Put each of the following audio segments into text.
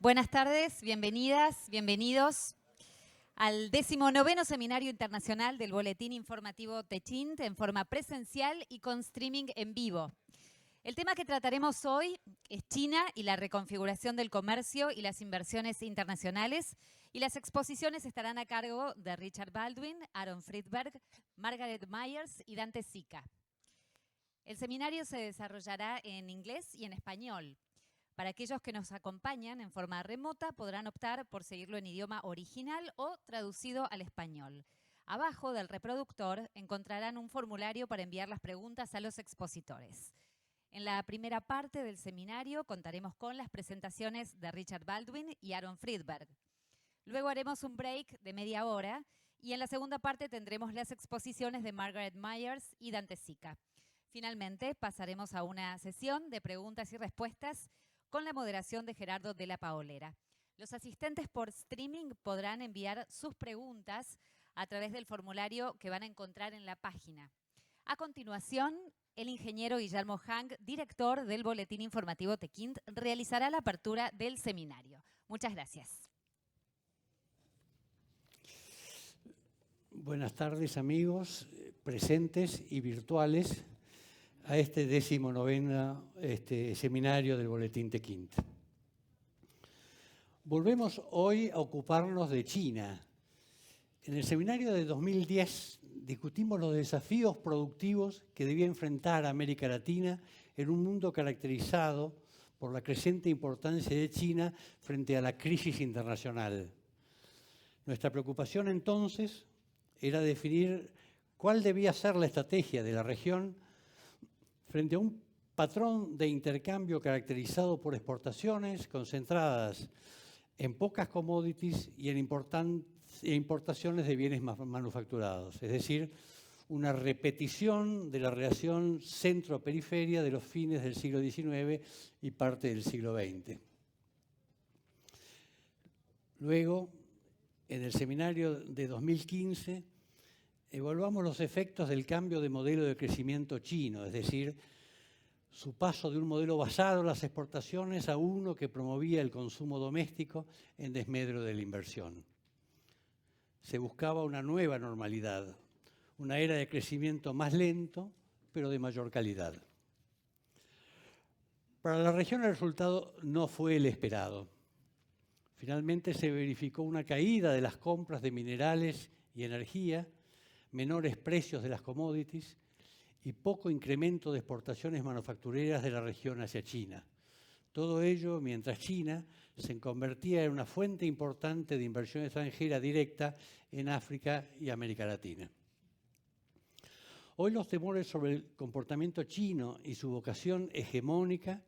Buenas tardes, bienvenidas, bienvenidos al XIX Seminario Internacional del Boletín Informativo Techint en forma presencial y con streaming en vivo. El tema que trataremos hoy es China y la reconfiguración del comercio y las inversiones internacionales, y las exposiciones estarán a cargo de Richard Baldwin, Aaron Friedberg, Margaret Myers y Dante Sica. El seminario se desarrollará en inglés y en español. Para aquellos que nos acompañan en forma remota, podrán optar por seguirlo en idioma original o traducido al español. Abajo del reproductor encontrarán un formulario para enviar las preguntas a los expositores. En la primera parte del seminario contaremos con las presentaciones de Richard Baldwin y Aaron Friedberg. Luego haremos un break de media hora y en la segunda parte tendremos las exposiciones de Margaret Myers y Dante Sica. Finalmente pasaremos a una sesión de preguntas y respuestas con la moderación de Gerardo de la Paolera. Los asistentes por streaming podrán enviar sus preguntas a través del formulario que van a encontrar en la página. A continuación, el ingeniero Guillermo Hang, director del Boletín Informativo Techint, realizará la apertura del seminario. Muchas gracias. Buenas tardes, amigos presentes y virtuales a este 19 seminario del Boletín Techint. Volvemos hoy a ocuparnos de China. En el seminario de 2010 discutimos los desafíos productivos que debía enfrentar América Latina en un mundo caracterizado por la creciente importancia de China frente a la crisis internacional. Nuestra preocupación entonces era definir cuál debía ser la estrategia de la región frente a un patrón de intercambio caracterizado por exportaciones concentradas en pocas commodities y en importaciones de bienes manufacturados, es decir, una repetición de la relación centro-periferia de los fines del siglo XIX y parte del siglo XX. Luego, en el seminario de 2015, evaluamos los efectos del cambio de modelo de crecimiento chino, es decir, su paso de un modelo basado en las exportaciones a uno que promovía el consumo doméstico en desmedro de la inversión. Se buscaba una nueva normalidad, una era de crecimiento más lento, pero de mayor calidad. Para la región el resultado no fue el esperado. Finalmente se verificó una caída de las compras de minerales y energía, menores precios de las commodities y poco incremento de exportaciones manufactureras de la región hacia China. Todo ello mientras China se convertía en una fuente importante de inversión extranjera directa en África y América Latina. Hoy los temores sobre el comportamiento chino y su vocación hegemónica,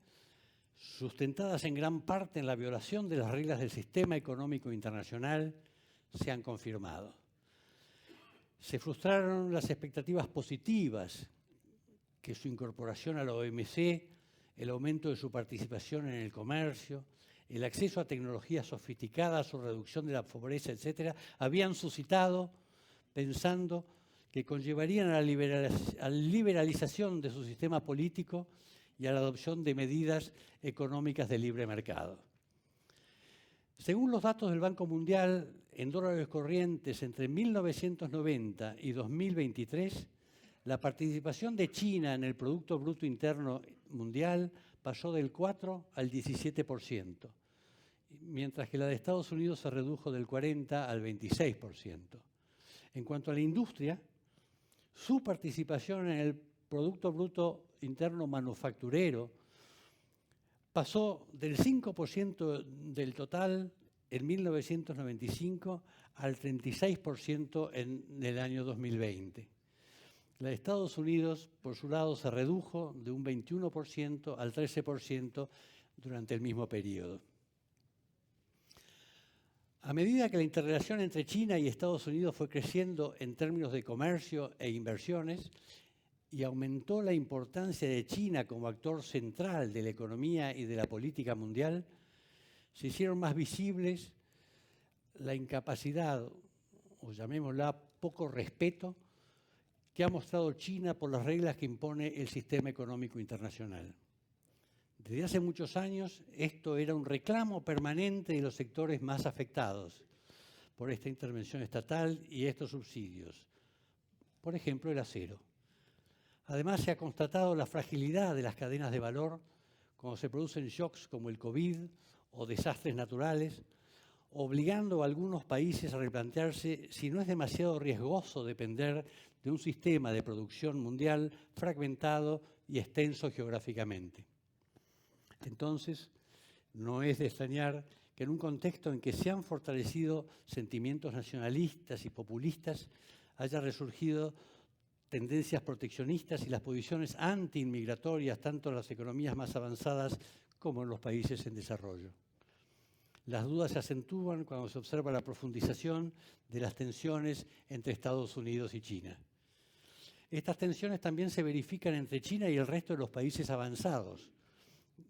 sustentadas en gran parte en la violación de las reglas del sistema económico internacional, se han confirmado. Se frustraron las expectativas positivas que su incorporación a la OMC, el aumento de su participación en el comercio, el acceso a tecnologías sofisticadas o reducción de la pobreza, etc., habían suscitado pensando que conllevarían a la liberalización de su sistema político y a la adopción de medidas económicas de libre mercado. Según los datos del Banco Mundial, en dólares corrientes entre 1990 y 2023, la participación de China en el Producto Bruto Interno Mundial pasó del 4 al 17%, mientras que la de Estados Unidos se redujo del 40 al 26%. En cuanto a la industria, su participación en el Producto Bruto Interno Manufacturero pasó del 5% del total en 1995 al 36% en el año 2020. La de Estados Unidos, por su lado, se redujo de un 21% al 13% durante el mismo periodo. A medida que la interrelación entre China y Estados Unidos fue creciendo en términos de comercio e inversiones, y aumentó la importancia de China como actor central de la economía y de la política mundial, se hicieron más visibles la incapacidad, o llamémosla poco respeto, que ha mostrado China por las reglas que impone el sistema económico internacional. Desde hace muchos años, esto era un reclamo permanente de los sectores más afectados por esta intervención estatal y estos subsidios. Por ejemplo, el acero. Además, se ha constatado la fragilidad de las cadenas de valor cuando se producen shocks como el COVID o desastres naturales, obligando a algunos países a replantearse si no es demasiado riesgoso depender de un sistema de producción mundial fragmentado y extenso geográficamente. Entonces, no es de extrañar que en un contexto en que se han fortalecido sentimientos nacionalistas y populistas, haya resurgido tendencias proteccionistas y las posiciones anti-inmigratorias, tanto en las economías más avanzadas como en los países en desarrollo. Las dudas se acentúan cuando se observa la profundización de las tensiones entre Estados Unidos y China. Estas tensiones también se verifican entre China y el resto de los países avanzados.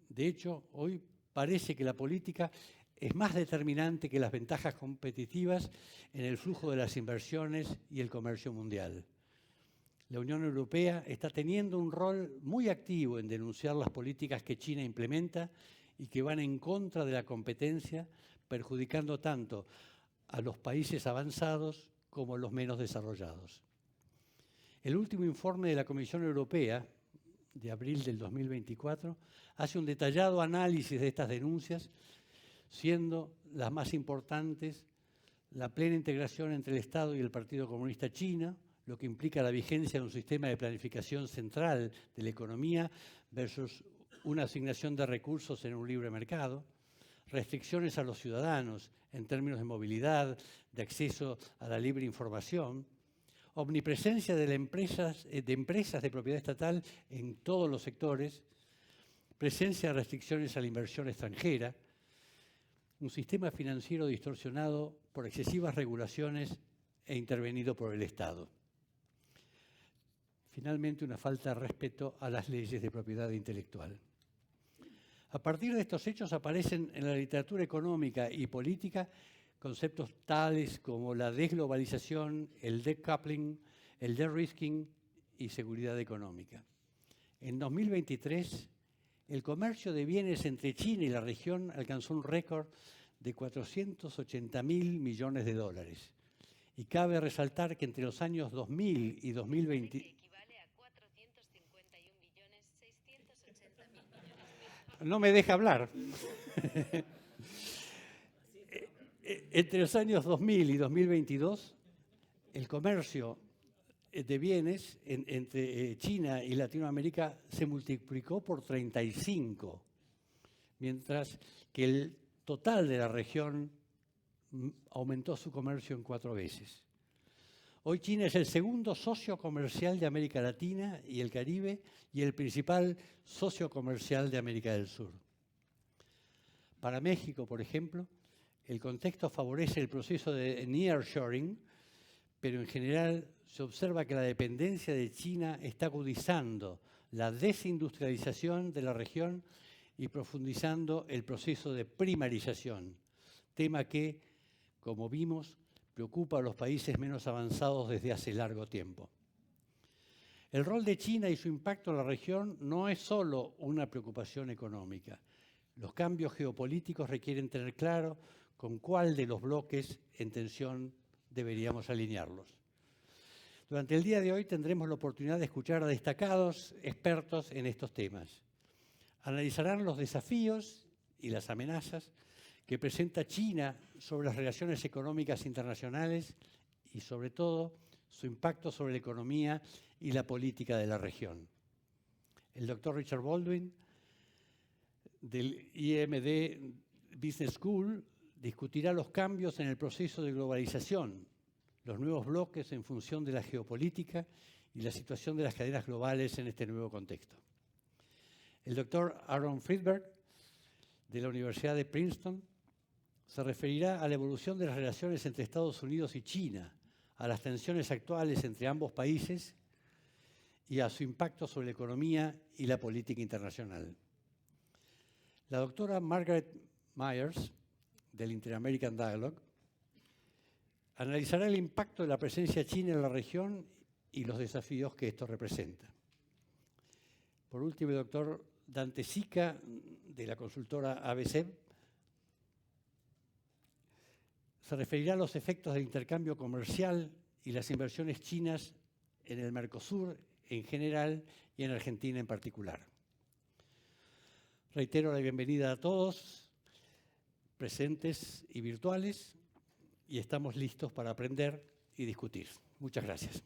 De hecho, hoy parece que la política es más determinante que las ventajas competitivas en el flujo de las inversiones y el comercio mundial. La Unión Europea está teniendo un rol muy activo en denunciar las políticas que China implementa y que van en contra de la competencia, perjudicando tanto a los países avanzados como a los menos desarrollados. El último informe de la Comisión Europea, de abril del 2024, hace un detallado análisis de estas denuncias, siendo las más importantes la plena integración entre el Estado y el Partido Comunista Chino, lo que implica la vigencia de un sistema de planificación central de la economía versus una asignación de recursos en un libre mercado, restricciones a los ciudadanos en términos de movilidad, de acceso a la libre información, omnipresencia de empresas de propiedad estatal en todos los sectores, presencia de restricciones a la inversión extranjera, un sistema financiero distorsionado por excesivas regulaciones e intervenido por el Estado. Finalmente, una falta de respeto a las leyes de propiedad intelectual. A partir de estos hechos aparecen en la literatura económica y política conceptos tales como la desglobalización, el decoupling, el de-risking y seguridad económica. En 2023, el comercio de bienes entre China y la región alcanzó un récord de 480.000 millones de dólares. Y cabe resaltar que entre los años 2000 y 2020... Equivale a 451.680.000 No me deja hablar. Entre los años 2000 y 2022, el comercio de bienes entre China y Latinoamérica se multiplicó por 35, mientras que el total de la región aumentó su comercio en 4 veces. Hoy China es el segundo socio comercial de América Latina y el Caribe y el principal socio comercial de América del Sur. Para México, por ejemplo, el contexto favorece el proceso de nearshoring, pero en general se observa que la dependencia de China está agudizando la desindustrialización de la región y profundizando el proceso de primarización, tema que, como vimos, preocupa a los países menos avanzados desde hace largo tiempo. El rol de China y su impacto en la región no es solo una preocupación económica. Los cambios geopolíticos requieren tener claro con cuál de los bloques en tensión deberíamos alinearlos. Durante el día de hoy tendremos la oportunidad de escuchar a destacados expertos en estos temas. Analizarán los desafíos y las amenazas que presenta China sobre las relaciones económicas internacionales y, sobre todo, su impacto sobre la economía y la política de la región. El doctor Richard Baldwin, del IMD Business School, discutirá los cambios en el proceso de globalización, los nuevos bloques en función de la geopolítica y la situación de las cadenas globales en este nuevo contexto. El doctor Friedberg, de la Universidad de Princeton, se referirá a la evolución de las relaciones entre Estados Unidos y China, a las tensiones actuales entre ambos países y a su impacto sobre la economía y la política internacional. La doctora Margaret Myers, del Inter-American Dialogue, analizará el impacto de la presencia china en la región y los desafíos que esto representa. Por último, el doctor Dante Sica, de la consultora ABC, se referirá a los efectos del intercambio comercial y las inversiones chinas en el Mercosur en general y en Argentina en particular. Reitero la bienvenida a todos, presentes y virtuales, y estamos listos para aprender y discutir. Muchas gracias.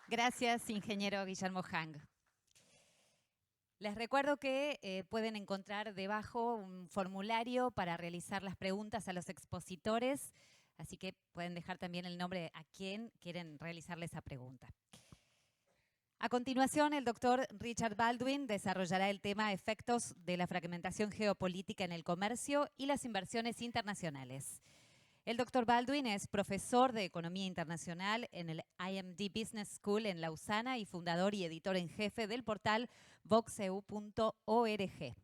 Gracias, ingeniero Guillermo Hang. Les recuerdo que pueden encontrar debajo un formulario para realizar las preguntas a los expositores, así que pueden dejar también el nombre a quien quieren realizarle esa pregunta. A continuación, el doctor Richard Baldwin desarrollará el tema efectos de la fragmentación geopolítica en el comercio y las inversiones internacionales. El doctor Baldwin es profesor de Economía Internacional en el IMD Business School en Lausana y fundador y editor en jefe del portal voxeu.org.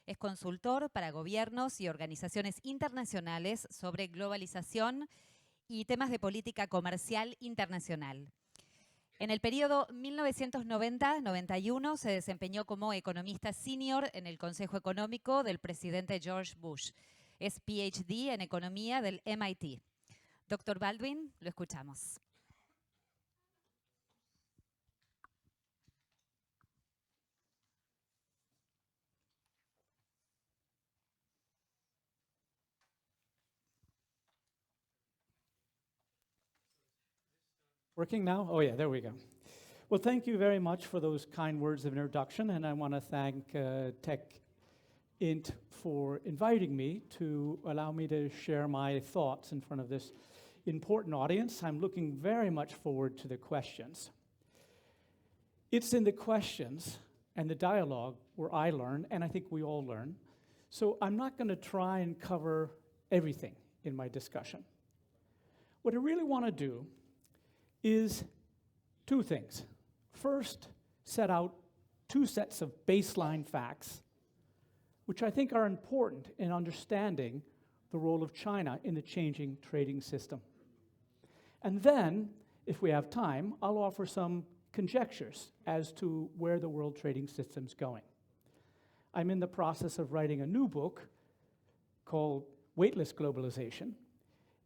Es consultor para gobiernos y organizaciones internacionales sobre globalización y temas de política comercial internacional. En el periodo 1990-91 se desempeñó como economista senior en el Consejo Económico del presidente George Bush. Es PhD en Economía del MIT. Doctor Baldwin, lo escuchamos. Working now? Oh yeah, there we go. Well, thank you very much for those kind words of introduction, and I want to thank Techint for inviting me to allow me to share my thoughts in front of this important audience. I'm looking very much forward to the questions. It's in the questions and the dialogue where I learn, and I think we all learn. So I'm not going to try and cover everything in my discussion. What I really want to do is two things. First, set out two sets of baseline facts, which I think are important in understanding the role of China in the changing trading system. And then, if we have time, I'll offer some conjectures as to where the world trading system's going. I'm in the process of writing a new book called Weightless Globalization,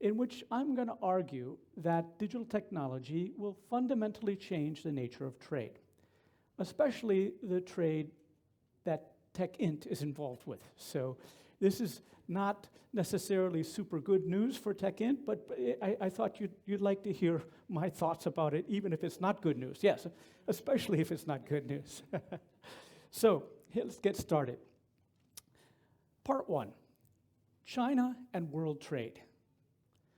in which I'm going to argue that digital technology will fundamentally change the nature of trade, especially the trade that Techint is involved with. So this is not necessarily super good news for Techint, but I thought you'd like to hear my thoughts about it, even if it's not good news. Yes, especially if it's not good news. So let's get started. Part one, China and world trade.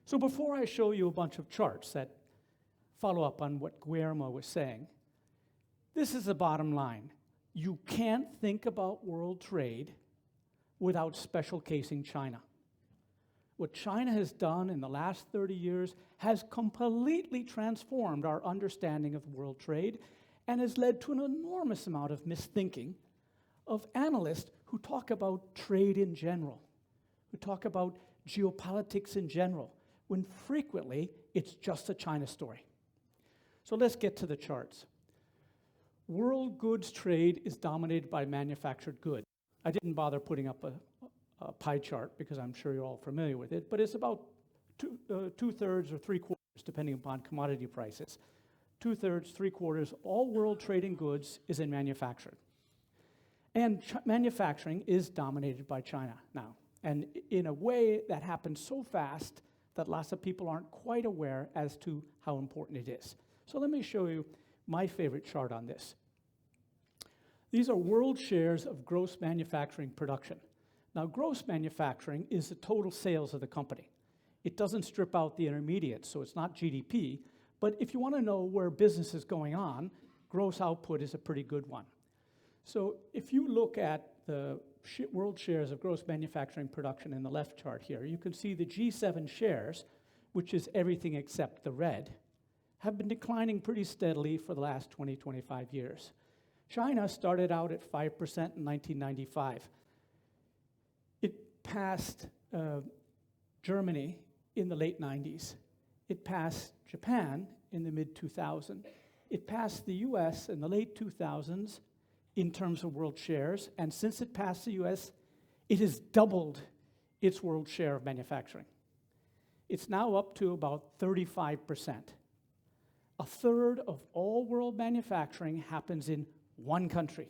So before I show you a bunch of charts that follow up on what Guillermo was saying, this is the bottom line. You can't think about world trade without special casing China. What China has done in the last 30 years has completely transformed our understanding of world trade and has led to an enormous amount of misthinking of analysts who talk about trade in general, who talk about geopolitics in general, when frequently it's just a China story. So let's get to the charts. World goods trade is dominated by manufactured goods. I didn't bother putting up a pie chart because I'm sure you're all familiar with it, but it's about two-thirds or three-quarters, depending upon commodity prices. Two-thirds, three-quarters, all world trading goods is in manufacturing. And manufacturing is dominated by China now. And in a way that happens so fast that lots of people aren't quite aware as to how important it is. So let me show you my favorite chart on this. These are world shares of gross manufacturing production. Now, gross manufacturing is the total sales of the company. It doesn't strip out the intermediates, so it's not GDP, but if you want to know where business is going on, gross output is a pretty good one. So if you look at the world shares of gross manufacturing production in the left chart here, you can see the G7 shares, which is everything except the red, have been declining pretty steadily for the last 20, 25 years. China started out at 5% in 1995. It passed Germany in the late 90s. It passed Japan in the mid-2000s. it passed the US in the late 2000s in terms of world shares, and since it passed the US, it has doubled its world share of manufacturing. It's now up to about 35%. A third of all world manufacturing happens in one country.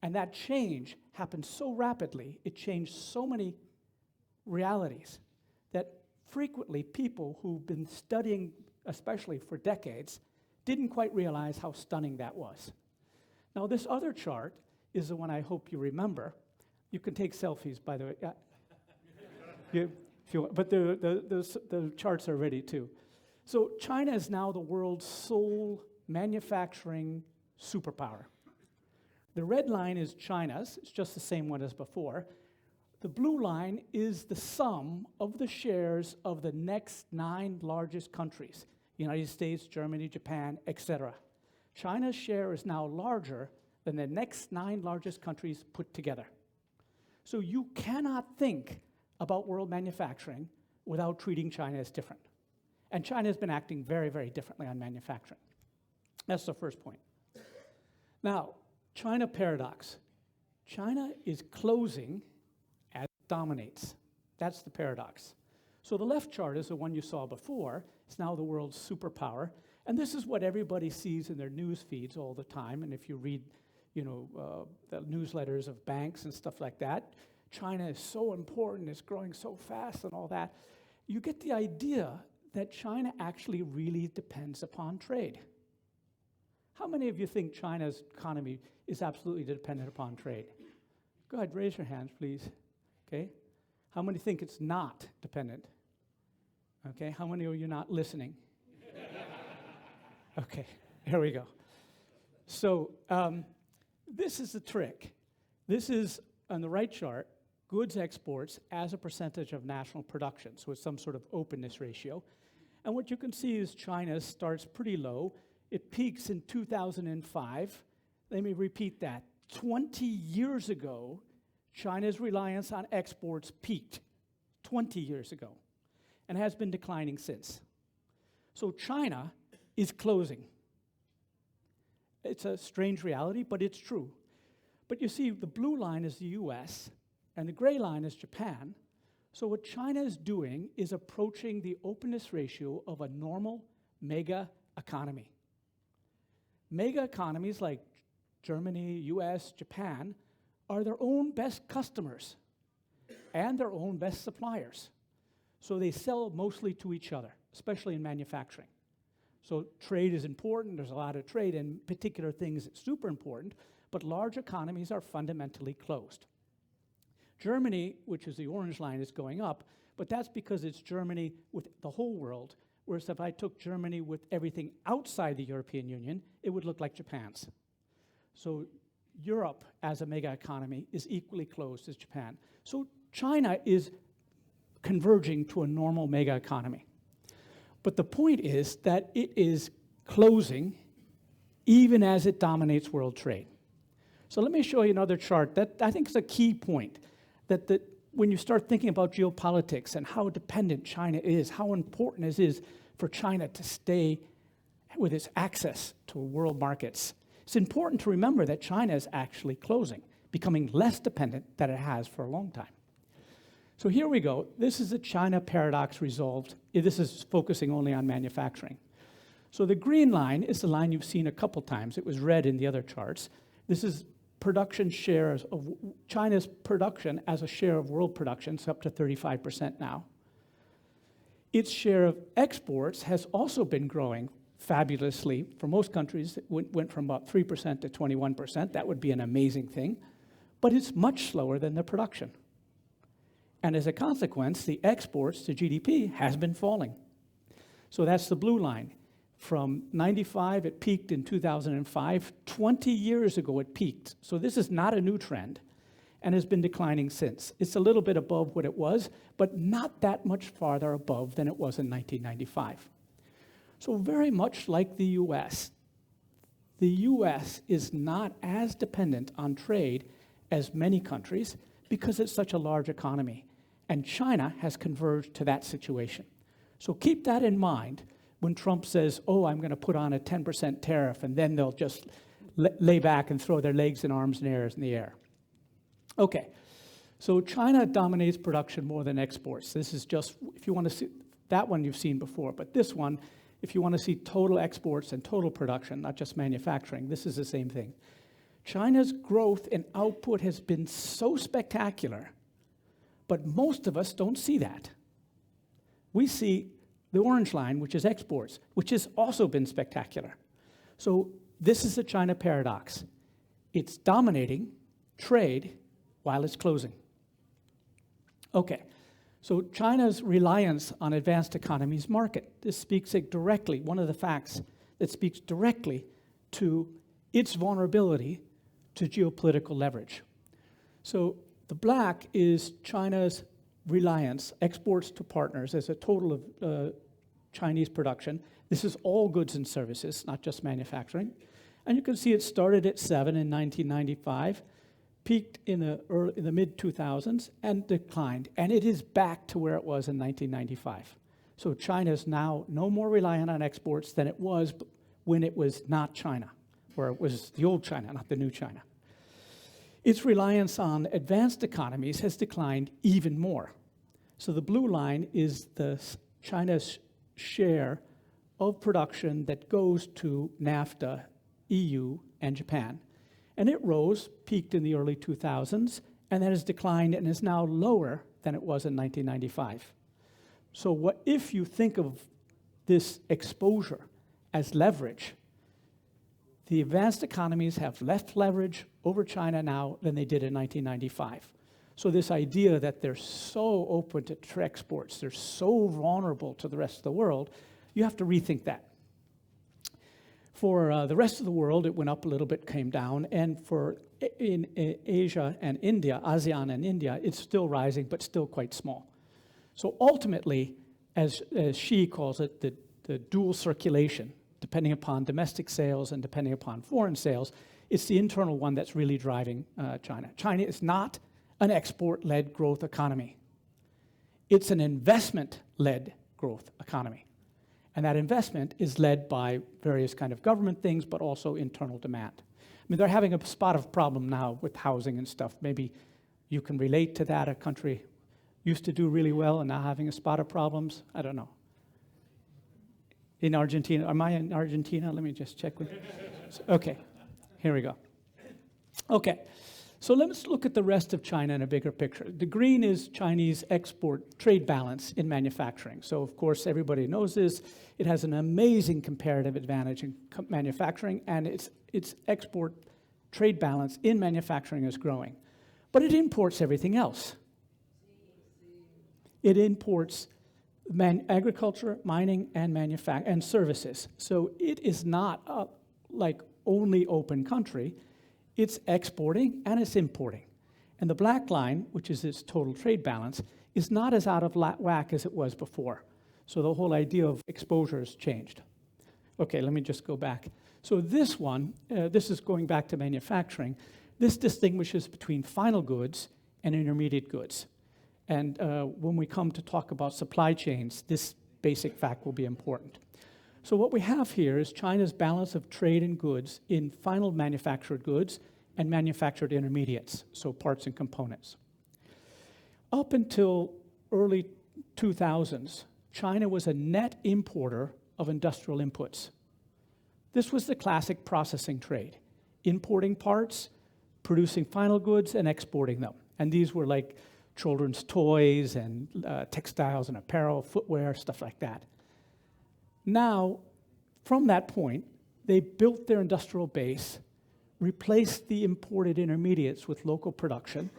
And that change happened so rapidly, it changed so many realities, that frequently people who've been studying, especially for decades, didn't quite realize how stunning that was. Now, this other chart is the one I hope you remember. You can take selfies, by the way. If you want, but the charts are ready too. So China is now the world's sole manufacturing superpower. The red line is China's. It's just the same one as before. The blue line is the sum of the shares of the next 9 largest countries: United States, Germany, Japan, etc. China's share is now larger than the next 9 largest countries put together. So you cannot think about world manufacturing without treating China as different. And China has been acting very, very differently on manufacturing. That's the first point. Now, China paradox. China is closing as it dominates. That's the paradox. So the left chart is the one you saw before. It's now the world's superpower. And this is what everybody sees in their news feeds all the time. And if you read, the newsletters of banks and stuff like that, China is so important, it's growing so fast and all that. You get the idea that China actually really depends upon trade. How many of you think China's economy is absolutely dependent upon trade? Go ahead, raise your hands, please. Okay. How many think it's not dependent? Okay. How many of you not listening? Okay, here we go. So this is the trick. This is, on the right chart, goods exports as a percentage of national production. So it's some sort of openness ratio. And what you can see is China starts pretty low. It peaks in 2005. Let me repeat that. 20 years ago, China's reliance on exports peaked. 20 years ago. And has been declining since. So China is closing. It's a strange reality, but it's true. But you see, the blue line is the US, and the gray line is Japan. So what China is doing is approaching the openness ratio of a normal mega economy. Mega economies like Germany, US, Japan are their own best customers and their own best suppliers. So they sell mostly to each other, especially in manufacturing. So trade is important. There's a lot of trade, and particular things it's super important, but large economies are fundamentally closed. Germany, which is the orange line, is going up, but that's because it's Germany with the whole world, whereas if I took Germany with everything outside the European Union, it would look like Japan's. So Europe, as a mega economy, is equally closed as Japan. So China is converging to a normal mega economy. But the point is that it is closing even as it dominates world trade. So let me show you another chart that I think is a key point, that when you start thinking about geopolitics and how dependent China is, how important it is for China to stay with its access to world markets, it's important to remember that China is actually closing, becoming less dependent than it has for a long time. So here we go. This is the China paradox resolved. This is focusing only on manufacturing. So the green line is the line you've seen a couple times. It was red in the other charts. This is production shares of China's production as a share of world production. It's up to 35% now. Its share of exports has also been growing fabulously. For most countries, it went from about 3% to 21%. That would be an amazing thing. But it's much slower than the production. And as a consequence, the exports to GDP has been falling. So that's the blue line. From 95, it peaked in 2005. 20 years ago, it peaked. So this is not a new trend and has been declining since. It's a little bit above what it was, but not that much farther above than it was in 1995. So very much like the US is not as dependent on trade as many countries because it's such a large economy. And China has converged to that situation. So keep that in mind when Trump says, oh, I'm going to put on a 10% tariff, and then they'll just lay back and throw their legs and arms in the air. Okay, so China dominates production more than exports. This is just, if you want to see, that one you've seen before, but this one, if you want to see total exports and total production, not just manufacturing, this is the same thing. China's growth in output has been so spectacular, but most of us don't see that. We see the orange line, which is exports, which has also been spectacular. So this is the China paradox. It's dominating trade while it's closing. Okay, so China's reliance on advanced economies market. This speaks directly, one of the facts that speaks directly to its vulnerability to geopolitical leverage. So the black is China's reliance, exports to partners as a total of Chinese production. This is all goods and services, not just manufacturing. And you can see it started at 7 in 1995, peaked in the mid-2000s, and declined. And it is back to where it was in 1995. So China is now no more reliant on exports than it was when it was not China, or it was the old China, not the new China. Its reliance on advanced economies has declined even more. So the blue line is China's share of production that goes to NAFTA, EU, and Japan. And it rose, peaked in the early 2000s, and then has declined and is now lower than it was in 1995. So what if you think of this exposure as leverage? The advanced economies have less leverage over China now than they did in 1995. So this idea that they're so open to exports, they're so vulnerable to the rest of the world, you have to rethink that. For the rest of the world, it went up a little bit, came down, and in Asia and India, ASEAN and India, it's still rising, but still quite small. So ultimately, as Xi calls it, the dual circulation, depending upon domestic sales and depending upon foreign sales, it's the internal one that's really driving China. China is not an export-led growth economy. It's an investment-led growth economy. And that investment is led by various kind of government things, but also internal demand. I mean, they're having a spot of problem now with housing and stuff. Maybe you can relate to that. A country used to do really well and now having a spot of problems. I don't know. In Argentina, am I in Argentina? Let me just check with you. Okay, here we go. Okay, so let's look at the rest of China in a bigger picture. The green is Chinese export trade balance in manufacturing. So of course, everybody knows this. It has an amazing comparative advantage in manufacturing, and its export trade balance in manufacturing is growing. But it imports everything else. It imports agriculture, mining, and services. So it is not like only open country. It's exporting and it's importing. And the black line, which is its total trade balance, is not as out of whack as it was before. So the whole idea of exposure has changed. Okay, let me just go back. So this one, this is going back to manufacturing. This distinguishes between final goods and intermediate goods. And when we come to talk about supply chains, this basic fact will be important. So what we have here is China's balance of trade and goods in final manufactured goods and manufactured intermediates, so parts and components. Up until early 2000s, China was a net importer of industrial inputs. This was the classic processing trade, importing parts, producing final goods, and exporting them. And these were like children's toys and textiles and apparel, footwear, stuff like that. Now, from that point, they built their industrial base, replaced the imported intermediates with local production,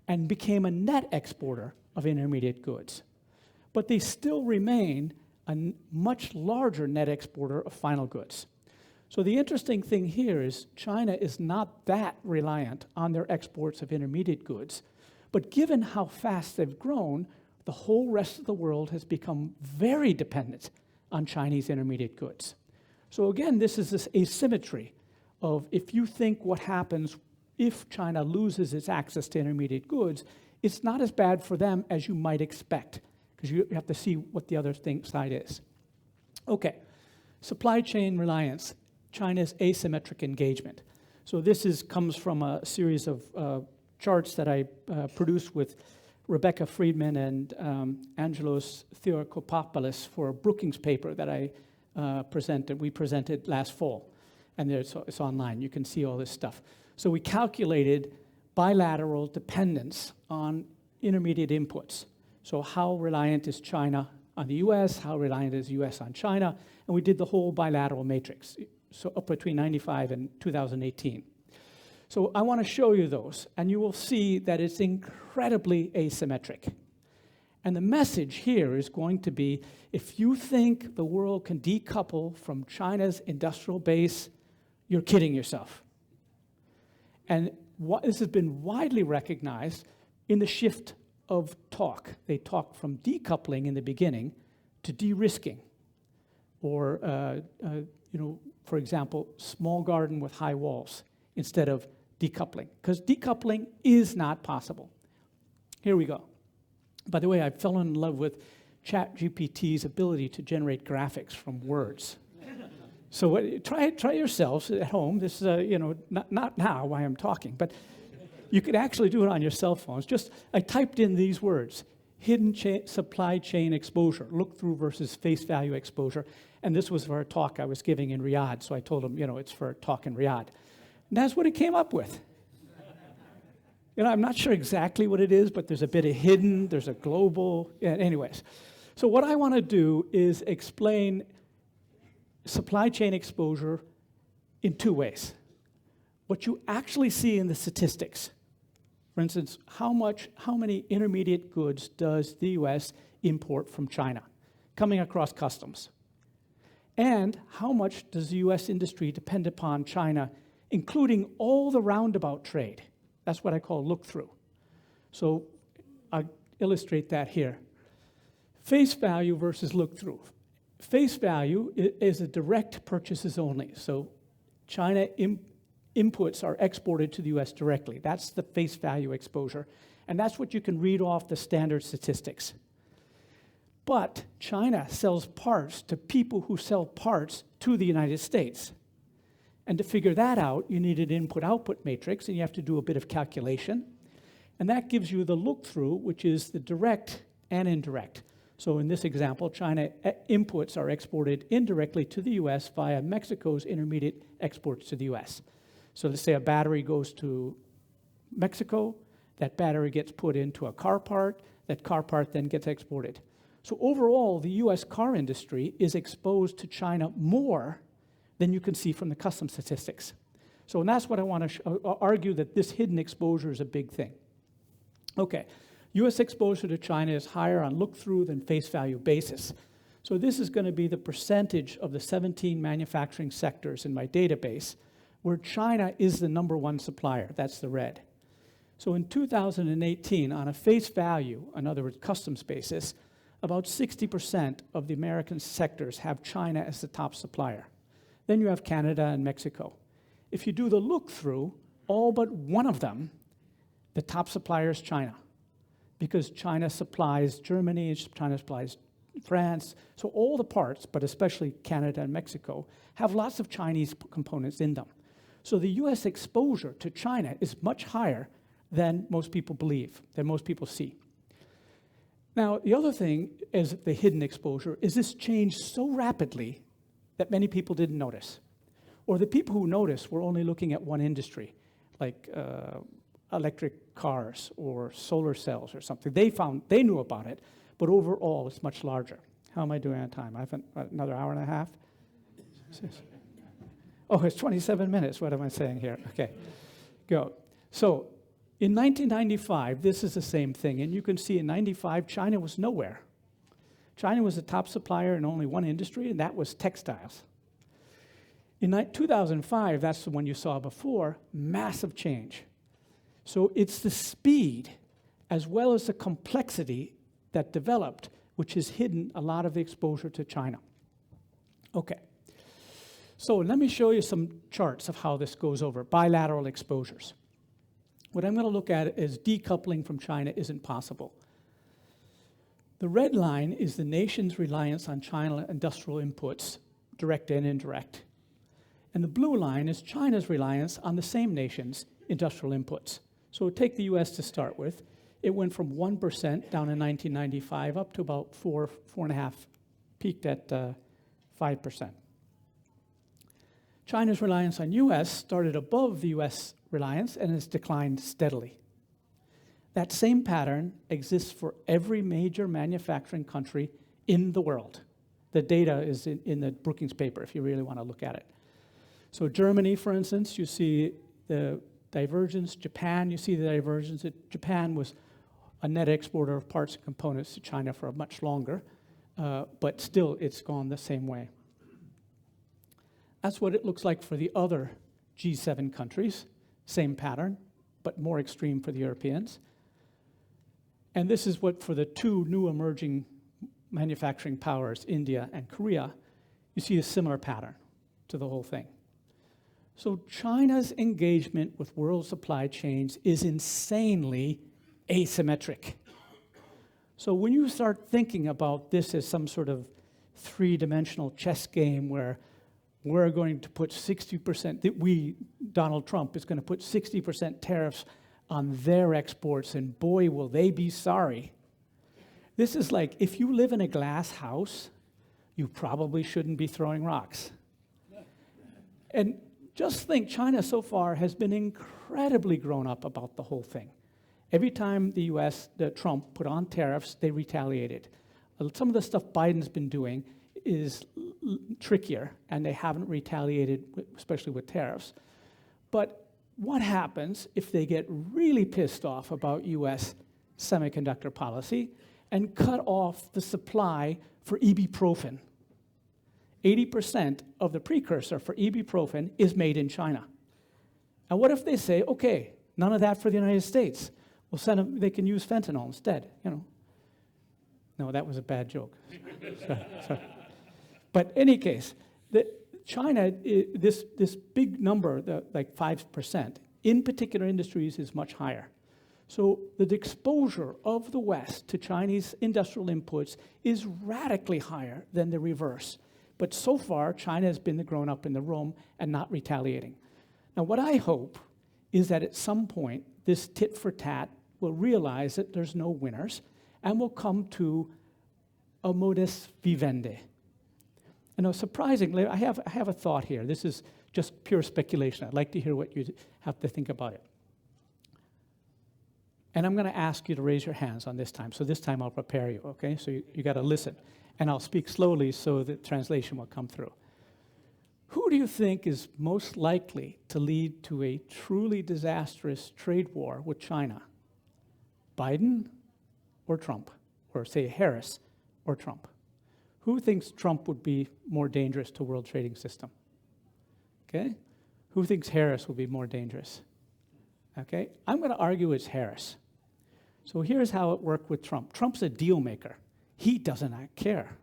and became a net exporter of intermediate goods. But they still remain a much larger net exporter of final goods. So the interesting thing here is China is not that reliant on their exports of intermediate goods, but given how fast they've grown, the whole rest of the world has become very dependent on Chinese intermediate goods. So again, this is this asymmetry of if you think what happens if China loses its access to intermediate goods, it's not as bad for them as you might expect, because you have to see what the other side is. Okay, Supply chain reliance, China's asymmetric engagement. So this comes from a series of charts that I produced with Rebecca Friedman and Angelos Theokopoulos for a Brookings paper that we presented last fall. And it's online, you can see all this stuff. So we calculated bilateral dependence on intermediate inputs. So how reliant is China on the US, how reliant is the US on China, and we did the whole bilateral matrix, so up between 95 and 2018. So I want to show you those, and you will see that it's incredibly asymmetric. And the message here is going to be, if you think the world can decouple from China's industrial base, you're kidding yourself. And this has been widely recognized in the shift of talk. They talk from decoupling in the beginning to de-risking. Or, for example, small garden with high walls instead of decoupling. Because decoupling is not possible. Here we go. By the way, I fell in love with ChatGPT's ability to generate graphics from words. So try yourselves at home. This is, not now while I'm talking, but you could actually do it on your cell phones. I typed in these words: hidden supply chain exposure, look-through versus face value exposure. And this was for a talk I was giving in Riyadh, so I told them, it's for a talk in Riyadh. And that's what it came up with. I'm not sure exactly what it is, but there's a bit of hidden, there's a global, anyways. So what I want to do is explain supply chain exposure in two ways. What you actually see in the statistics. For instance, how many intermediate goods does the US import from China coming across customs? And how much does the US industry depend upon China, including all the roundabout trade? That's what I call look-through. So I'll illustrate that here. Face value versus look-through. Face value is a direct purchases only. So China inputs are exported to the US directly. That's the face value exposure. And that's what you can read off the standard statistics. But China sells parts to people who sell parts to the United States. And to figure that out, you need an input-output matrix, and you have to do a bit of calculation. And that gives you the look-through, which is the direct and indirect. So in this example, China inputs are exported indirectly to the US via Mexico's intermediate exports to the US. So let's say a battery goes to Mexico, that battery gets put into a car part, that car part then gets exported. So overall, the US car industry is exposed to China more than you can see from the custom statistics. So and that's what I want to argue, that this hidden exposure is a big thing. Okay, US exposure to China is higher on look-through than face value basis. So this is going to be the percentage of the 17 manufacturing sectors in my database where China is the #1 supplier. That's the red. So in 2018, on a face value, in other words, customs basis, about 60% of the American sectors have China as the top supplier. Then you have Canada and Mexico. If you do the look-through, all but one of them, the top supplier is China, because China supplies Germany, China supplies France. So all the parts, but especially Canada and Mexico, have lots of Chinese components in them. So the US exposure to China is much higher than most people believe, than most people see. Now, the other thing is the hidden exposure is this changed so rapidly that many people didn't notice. Or the people who noticed were only looking at one industry, like electric cars or solar cells or something. They knew about it, but overall it's much larger. How am I doing on time? I have another hour and a half? Oh, it's 27 minutes. What am I saying here? Okay, go. So in 1995, this is the same thing. And you can see in 95, China was nowhere. China was the top supplier in only one industry, and that was textiles. In 2005, that's the one you saw before, massive change. So it's the speed as well as the complexity that developed, which has hidden a lot of the exposure to China. Okay. So let me show you some charts of how this goes over, bilateral exposures. What I'm going to look at is decoupling from China isn't possible. The red line is the nation's reliance on China industrial inputs direct and indirect. And the blue line is China's reliance on the same nation's industrial inputs. So take the US to start with. It went from 1% down in 1995 up to about 4.5, peaked at 5%. China's reliance on US started above the US reliance and has declined steadily. That same pattern exists for every major manufacturing country in the world. The data is in the Brookings paper if you really want to look at it. So Germany, for instance, you see the divergence. Japan, you see the divergence. Japan was a net exporter of parts and components to China for much longer, but still it's gone the same way. That's what it looks like for the other G7 countries. Same pattern, but more extreme for the Europeans. And this is what for the two new emerging manufacturing powers, India and Korea, you see a similar pattern to the whole thing. So China's engagement with world supply chains is insanely asymmetric. So when you start thinking about this as some sort of three-dimensional chess game where we're going to put 60%, Donald Trump is going to put 60% tariffs on their exports, and boy, will they be sorry. This is like, if you live in a glass house, you probably shouldn't be throwing rocks. And just think, China so far has been incredibly grown up about the whole thing. Every time the US, Trump put on tariffs, they retaliated. Some of the stuff Biden's been doing is trickier, and they haven't retaliated, especially with tariffs. But what happens if they get really pissed off about US semiconductor policy and cut off the supply for ibuprofen? 80% of the precursor for ibuprofen is made in China. And what if they say, okay, none of that for the United States? We'll send them, they can use fentanyl instead, you know. No, that was a bad joke. Sorry. But in any case, China, this big number, like 5%, in particular industries is much higher. So the exposure of the West to Chinese industrial inputs is radically higher than the reverse. But so far, China has been the grown-up in the room and not retaliating. Now, what I hope is that at some point, this tit for tat will realize that there's no winners and will come to a modus vivendi. You know, surprisingly, I have a thought here. This is just pure speculation. I'd like to hear what you have to think about it. And I'm going to ask you to raise your hands on this time. So this time I'll prepare you, okay? So you got to listen. And I'll speak slowly so the translation will come through. Who do you think is most likely to lead to a truly disastrous trade war with China? Biden or Trump? Or say Harris or Trump? Who thinks Trump would be more dangerous to world trading system? Okay? Who thinks Harris will be more dangerous? Okay? I'm going to argue it's Harris. So here's how it worked with Trump. Trump's a deal maker. He does not care.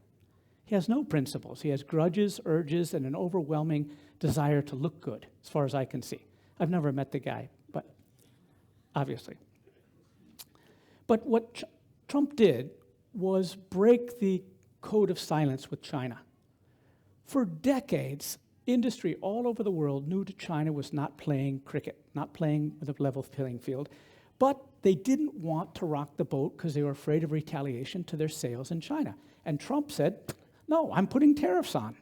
He has no principles. He has grudges, urges, and an overwhelming desire to look good, as far as I can see. I've never met the guy, but obviously. But what Trump did was break the code of silence with China. For decades, industry all over the world knew that China was not playing cricket, not playing with a level playing field, but they didn't want to rock the boat because they were afraid of retaliation to their sales in China. And Trump said, no, I'm putting tariffs on.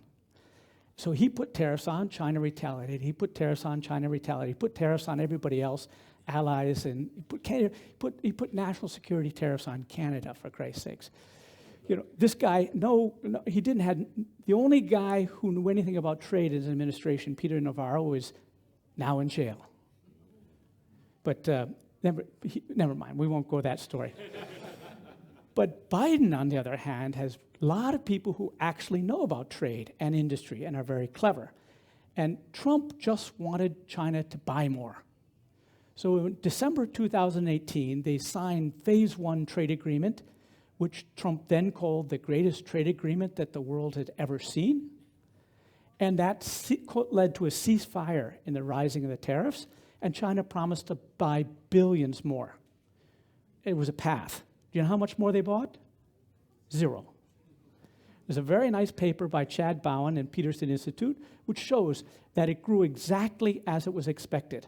So he put tariffs on, China retaliated. He put tariffs on, China retaliated. He put tariffs on everybody else, allies, and he put national security tariffs on Canada, for Christ's sakes. You know, this guy, he didn't have, the only guy who knew anything about trade in his administration, Peter Navarro, is now in jail. But never mind, we won't go that story. But Biden, on the other hand, has a lot of people who actually know about trade and industry and are very clever. And Trump just wanted China to buy more. So in December 2018, they signed Phase 1 trade agreement, which Trump then called the greatest trade agreement that the world had ever seen. And that led to a ceasefire in the rising of the tariffs, and China promised to buy billions more. It was a path. Do you know how much more they bought? 0. There's a very nice paper by Chad Bowen and Peterson Institute, which shows that it grew exactly as it was expected.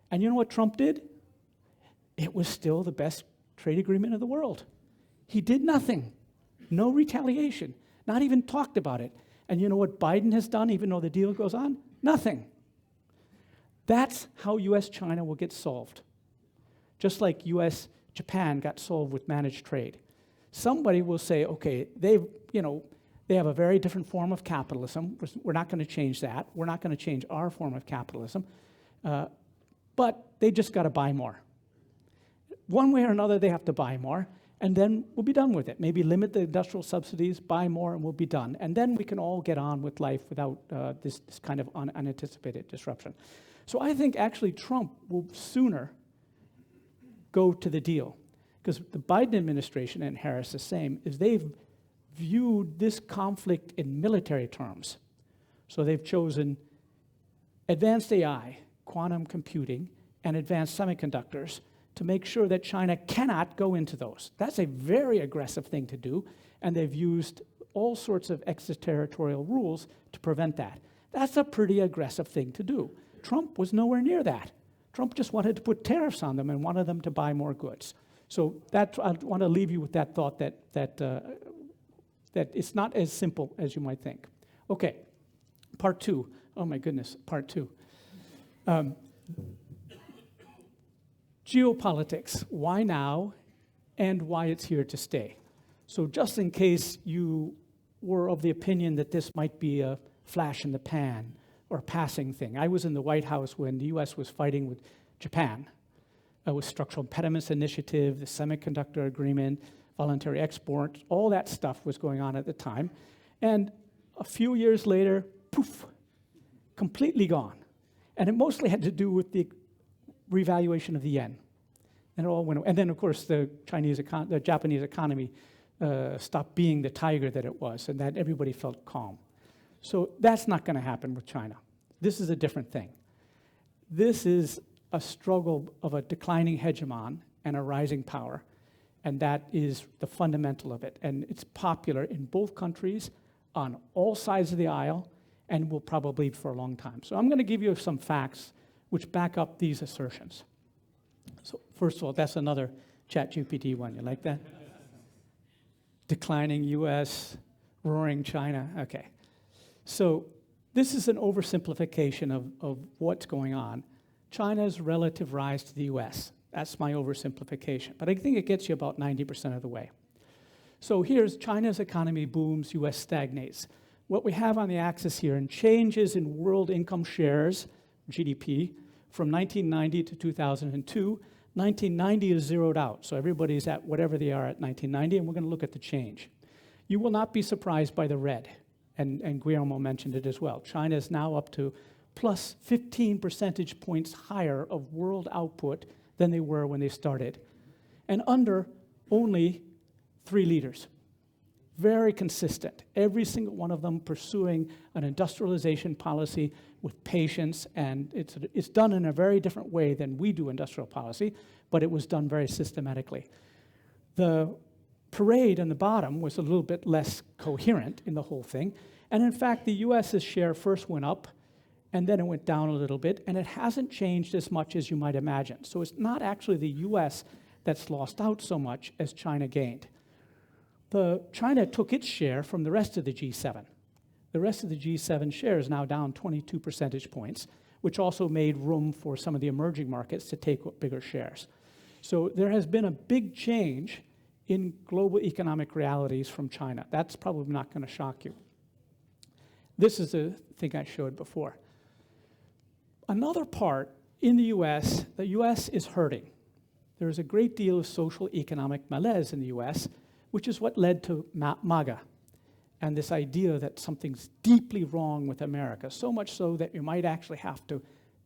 And you know what Trump did? It was still the best trade agreement in the world. He did nothing. No retaliation. Not even talked about it. And you know what Biden has done, even though the deal goes on? Nothing. That's how US-China will get solved. Just like US-Japan got solved with managed trade. Somebody will say, okay, they have a very different form of capitalism. We're not going to change that. We're not going to change our form of capitalism. But they just got to buy more. One way or another, they have to buy more, and then we'll be done with it. Maybe limit the industrial subsidies, buy more, and we'll be done. And then we can all get on with life without this kind of unanticipated disruption. So I think actually Trump will sooner go to the deal, because the Biden administration and Harris the same, is they've viewed this conflict in military terms. So they've chosen advanced AI, quantum computing, and advanced semiconductors to make sure that China cannot go into those. That's a very aggressive thing to do, and they've used all sorts of extraterritorial rules to prevent that. That's a pretty aggressive thing to do. Trump was nowhere near that. Trump just wanted to put tariffs on them and wanted them to buy more goods. So that, I want to leave you with that thought that it's not as simple as you might think. Okay, part two. Oh my goodness, part two. Geopolitics, why now and why it's here to stay. So just in case you were of the opinion that this might be a flash in the pan or a passing thing. I was in the White House when the US was fighting with Japan with structural impediments initiative, the semiconductor agreement, voluntary export, all that stuff was going on at the time. And a few years later, poof, completely gone. And it mostly had to do with the revaluation of the yen. And it all went away. And then, of course, the Japanese economy stopped being the tiger that it was, and that everybody felt calm. So that's not going to happen with China. This is a different thing. This is a struggle of a declining hegemon and a rising power, and that is the fundamental of it. And it's popular in both countries on all sides of the aisle, and will probably for a long time. So I'm going to give you some facts which back up these assertions. So first of all, that's another ChatGPT one. You like that? Declining US, roaring China. Okay. So this is an oversimplification of what's going on. China's relative rise to the US. That's my oversimplification. But I think it gets you about 90% of the way. So here's China's economy booms, US stagnates. What we have on the axis here, and changes in world income shares, GDP, from 1990 to 2002. 1990 is zeroed out, so everybody's at whatever they are at 1990, and we're going to look at the change. You will not be surprised by the red, and Guillermo mentioned it as well. China is now up to plus 15 percentage points higher of world output than they were when they started, and under only 3 leaders. Very consistent, every single one of them pursuing an industrialization policy with patience, and it's done in a very different way than we do industrial policy, but it was done very systematically. The parade on the bottom was a little bit less coherent in the whole thing, and in fact, the US's share first went up, and then it went down a little bit, and it hasn't changed as much as you might imagine. So it's not actually the US that's lost out so much as China gained. China took its share from the rest of the G7. The rest of the G7 share is now down 22 percentage points, which also made room for some of the emerging markets to take bigger shares. So there has been a big change in global economic realities from China. That's probably not going to shock you. This is a thing I showed before. Another part, in the US is hurting. There is a great deal of social economic malaise in the US, which is what led to MAGA and this idea that something's deeply wrong with America, so much so that you might actually have to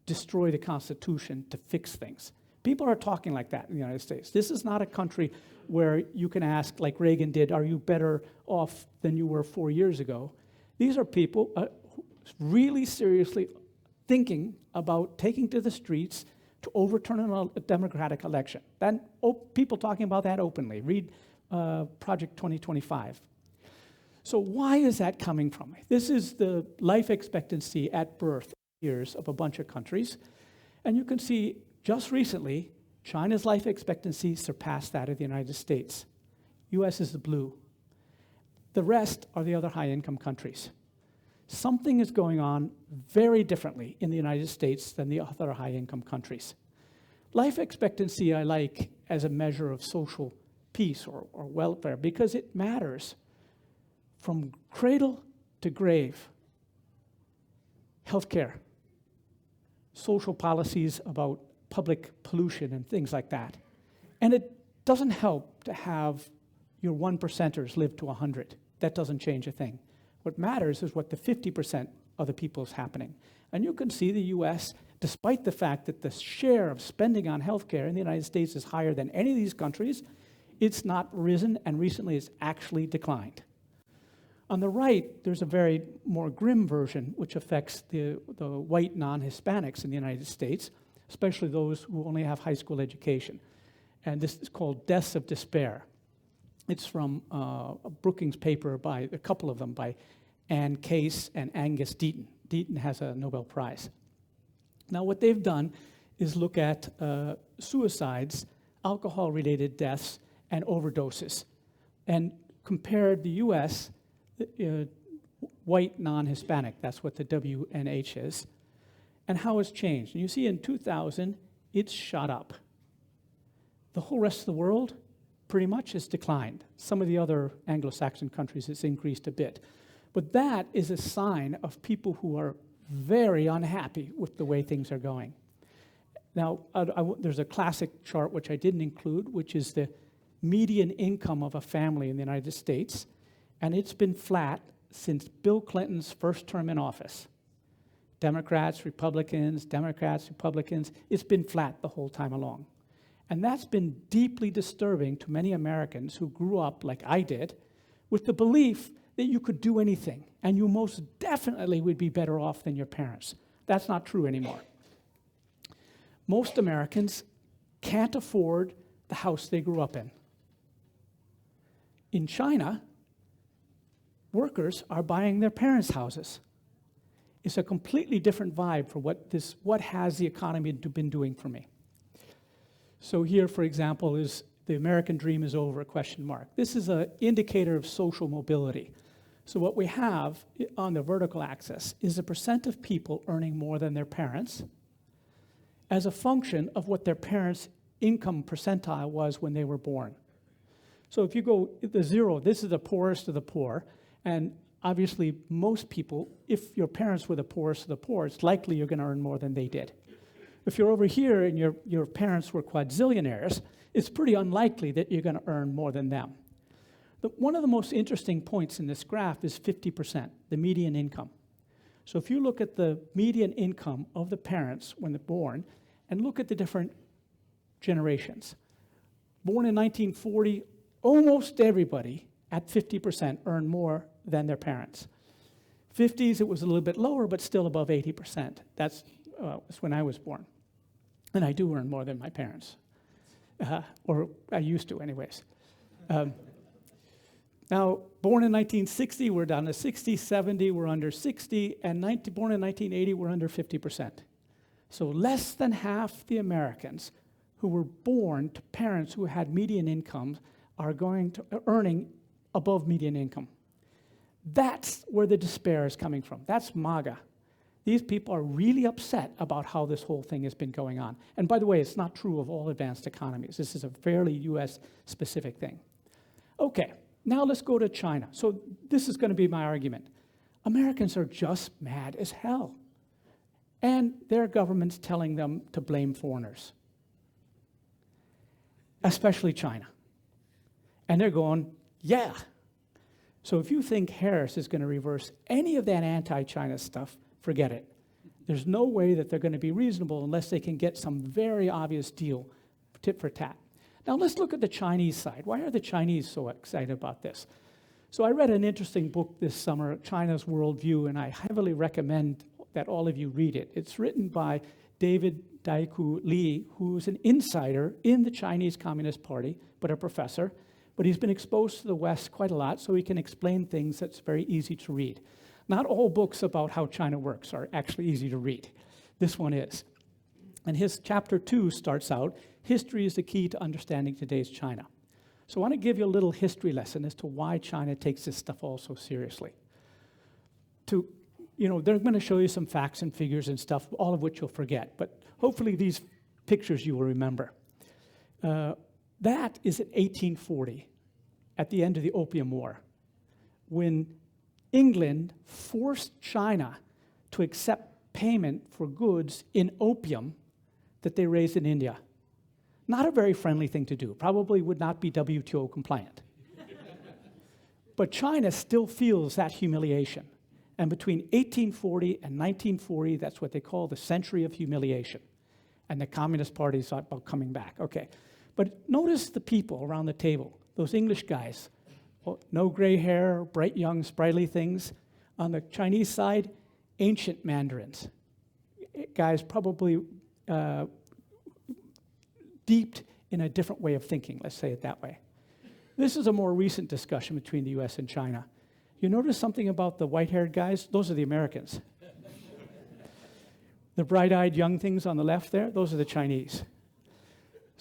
destroy the Constitution to fix things. People are talking like that in the United States. This is not a country where you can ask, like Reagan did, are you better off than you were 4 years ago? These are people really seriously thinking about taking to the streets to overturn a democratic election. People talking about that openly. Read Project 2025. So why is that coming from? This is the life expectancy at birth years of a bunch of countries. And you can see just recently, China's life expectancy surpassed that of the United States. US is the blue. The rest are the other high-income countries. Something is going on very differently in the United States than the other high-income countries. Life expectancy I like as a measure of social peace or welfare because it matters from cradle to grave. Healthcare, social policies about public pollution and things like that. And it doesn't help to have your 1%ers live to 100. That doesn't change a thing. What matters is what the 50% of the people is happening. And you can see the US, despite the fact that the share of spending on healthcare in the United States is higher than any of these countries, it's not risen, and recently it's actually declined. On the right, there's a very more grim version, which affects the white non-Hispanics in the United States, especially those who only have high school education. And this is called Deaths of Despair. It's from a Brookings paper by a couple of them, by Ann Case and Angus Deaton. Deaton has a Nobel Prize. Now, what they've done is look at suicides, alcohol-related deaths, and overdoses, and compared the US, white non-Hispanic, that's what the WNH is, and how it's changed. And you see in 2000, it's shot up. The whole rest of the world pretty much has declined. Some of the other Anglo-Saxon countries, it's increased a bit. But that is a sign of people who are very unhappy with the way things are going. Now, there's a classic chart which I didn't include, which is the median income of a family in the United States, and it's been flat since Bill Clinton's first term in office. Democrats, Republicans, it's been flat the whole time along. And that's been deeply disturbing to many Americans who grew up, like I did, with the belief that you could do anything, and you most definitely would be better off than your parents. That's not true anymore. Most Americans can't afford the house they grew up in. In China, workers are buying their parents' houses. It's a completely different vibe for what has the economy been doing for me. So here, for example, is the American dream is over, ? This is an indicator of social mobility. So what we have on the vertical axis is the percent of people earning more than their parents as a function of what their parents' income percentile was when they were born. So if you go the 0, this is the poorest of the poor, and obviously most people, if your parents were the poorest of the poor, it's likely you're going to earn more than they did. If you're over here and your parents were quadzillionaires, it's pretty unlikely that you're going to earn more than them. But one of the most interesting points in this graph is 50%, the median income. So if you look at the median income of the parents when they're born, and look at the different generations. Born in 1940, almost everybody at 50% earned more than their parents. 50s, it was a little bit lower, but still above 80%. That's when I was born. And I do earn more than my parents. Or I used to, anyways. Now, born in 1960, we're down to 60, 70, we're under 60, and born in 1980, we're under 50%. So less than half the Americans who were born to parents who had median incomes are earning above median income. That's where the despair is coming from. That's MAGA. These people are really upset about how this whole thing has been going on. And by the way, it's not true of all advanced economies. This is a fairly US-specific thing. Okay, now let's go to China. So this is going to be my argument. Americans are just mad as hell. And their government's telling them to blame foreigners, especially China. And they're going, yeah. So if you think Harris is going to reverse any of that anti-China stuff, forget it. There's no way that they're going to be reasonable unless they can get some very obvious deal, tit for tat. Now let's look at the Chinese side. Why are the Chinese so excited about this? So I read an interesting book this summer, China's Worldview, and I heavily recommend that all of you read it. It's written by David Daiku Li, who's an insider in the Chinese Communist Party, but a professor. but he's been exposed to the West quite a lot, so he can explain things that's very easy to read. Not all books about how China works are actually easy to read. This one is. And his chapter 2 starts out, history is the key to understanding today's China. So I want to give you a little history lesson as to why China takes this stuff all so seriously. They're going to show you some facts and figures and stuff, all of which you'll forget, but hopefully these pictures you will remember. That is in 1840, at the end of the Opium War, when England forced China to accept payment for goods in opium that they raised in India. Not a very friendly thing to do. Probably would not be WTO compliant. But China still feels that humiliation. And between 1840 and 1940, that's what they call the century of humiliation. And the Communist Party thought about coming back. Okay. But notice the people around the table, those English guys. No gray hair, bright young, sprightly things. On the Chinese side, ancient mandarins. Guys probably deeped in a different way of thinking, let's say it that way. This is a more recent discussion between the US and China. You notice something about the white-haired guys? Those are the Americans. The bright-eyed young things on the left there, those are the Chinese.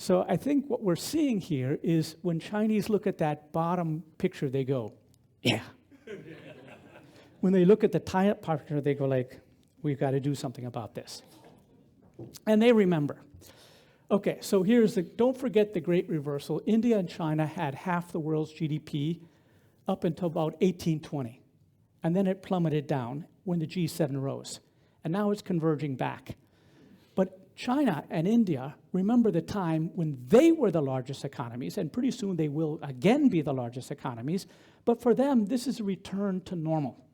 So I think what we're seeing here is when Chinese look at that bottom picture, they go, yeah. When they look at the top picture, they go like, we've got to do something about this. And they remember. Okay, so don't forget the great reversal. India and China had half the world's GDP up until about 1820. And then it plummeted down when the G7 rose. And now it's converging back. But China and India remember the time when they were the largest economies, and pretty soon they will again be the largest economies. But for them, this is a return to normal.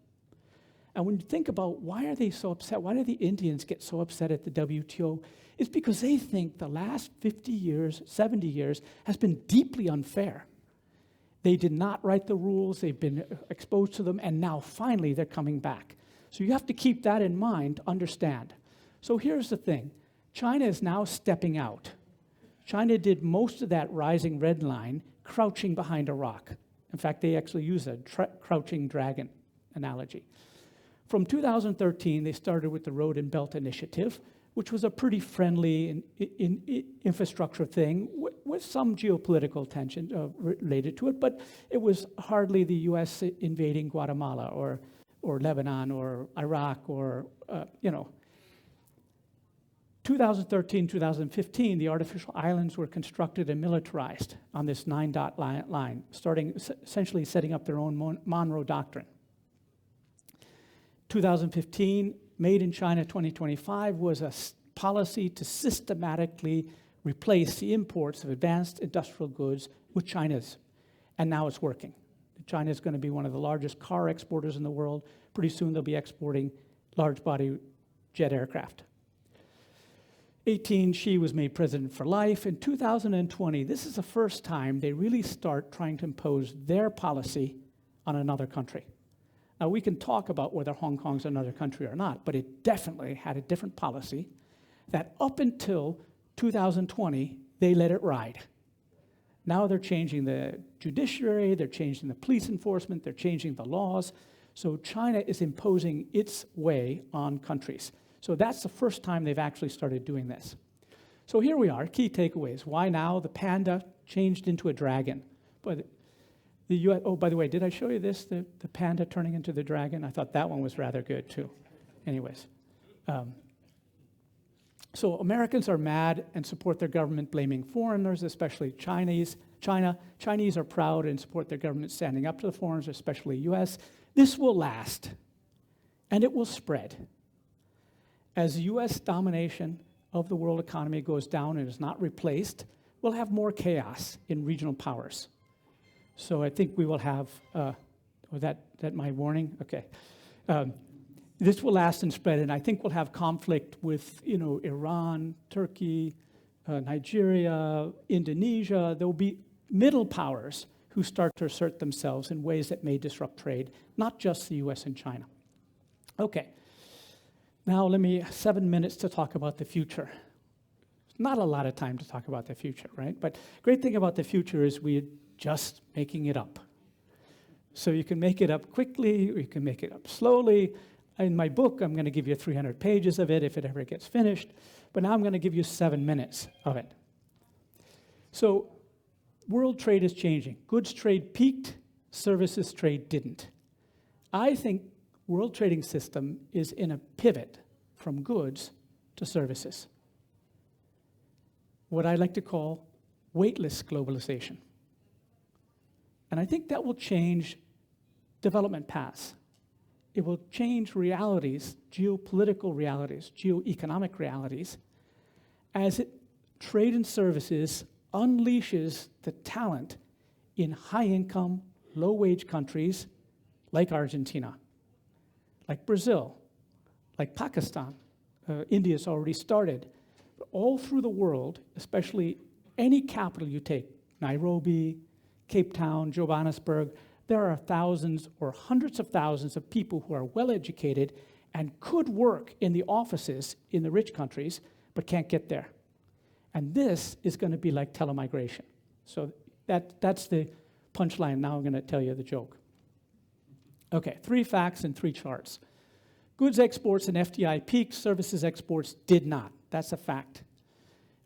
And when you think about why are they so upset, why do the Indians get so upset at the WTO? It's because they think the last 50 years, 70 years has been deeply unfair. They did not write the rules, they've been exposed to them, and now finally they're coming back. So you have to keep that in mind to understand. So here's the thing. China is now stepping out. China did most of that rising red line crouching behind a rock. In fact, they actually use a crouching dragon analogy. From 2013, they started with the Road and Belt Initiative, which was a pretty friendly infrastructure thing with some geopolitical tension related to it, but it was hardly the U.S. invading Guatemala or Lebanon or Iraq or, 2013, 2015, the artificial islands were constructed and militarized on this 9-dot line, essentially setting up their own Monroe Doctrine. 2015, Made in China 2025 was a policy to systematically replace the imports of advanced industrial goods with China's. And now it's working. China is going to be one of the largest car exporters in the world. Pretty soon they'll be exporting large body jet aircraft. 18, Xi was made president for life. In 2020, this is the first time they really start trying to impose their policy on another country. Now, we can talk about whether Hong Kong's another country or not, but it definitely had a different policy that up until 2020, they let it ride. Now they're changing the judiciary, they're changing the police enforcement, they're changing the laws. So China is imposing its way on countries. So that's the first time they've actually started doing this. So here we are, key takeaways. Why now? The panda changed into a dragon. But the US, oh, by the way, did I show you this, the panda turning into the dragon? I thought that one was rather good, too. Anyways. So Americans are mad and support their government blaming foreigners, especially Chinese. Chinese are proud and support their government standing up to the foreigners, especially U.S. This will last, and it will spread. As U.S. domination of the world economy goes down and is not replaced, we'll have more chaos in regional powers. So I think we will have, was that my warning? Okay. This will last and spread, and I think we'll have conflict with, Iran, Turkey, Nigeria, Indonesia. There will be middle powers who start to assert themselves in ways that may disrupt trade, not just the US and China. Okay. Now 7 minutes to talk about the future. Not a lot of time to talk about the future, right? But great thing about the future is we just making it up. So you can make it up quickly, or you can make it up slowly. In my book, I'm going to give you 300 pages of it if it ever gets finished, but now I'm going to give you 7 minutes of it. So world trade is changing. Goods trade peaked, services trade didn't. I think world trading system is in a pivot from goods to services. What I like to call weightless globalization. And I think that will change development paths. It will change realities, geopolitical realities, geoeconomic realities, as trade and services unleashes the talent in high-income, low-wage countries like Argentina, like Brazil, like Pakistan. India's already started. But all through the world, especially any capital you take, Nairobi, Cape Town, Johannesburg, there are thousands or hundreds of thousands of people who are well-educated and could work in the offices in the rich countries, but can't get there. And this is going to be like telemigration. So that's the punchline. Now I'm going to tell you the joke. Okay, 3 facts and 3 charts. Goods exports and FDI peaked, services exports did not. That's a fact.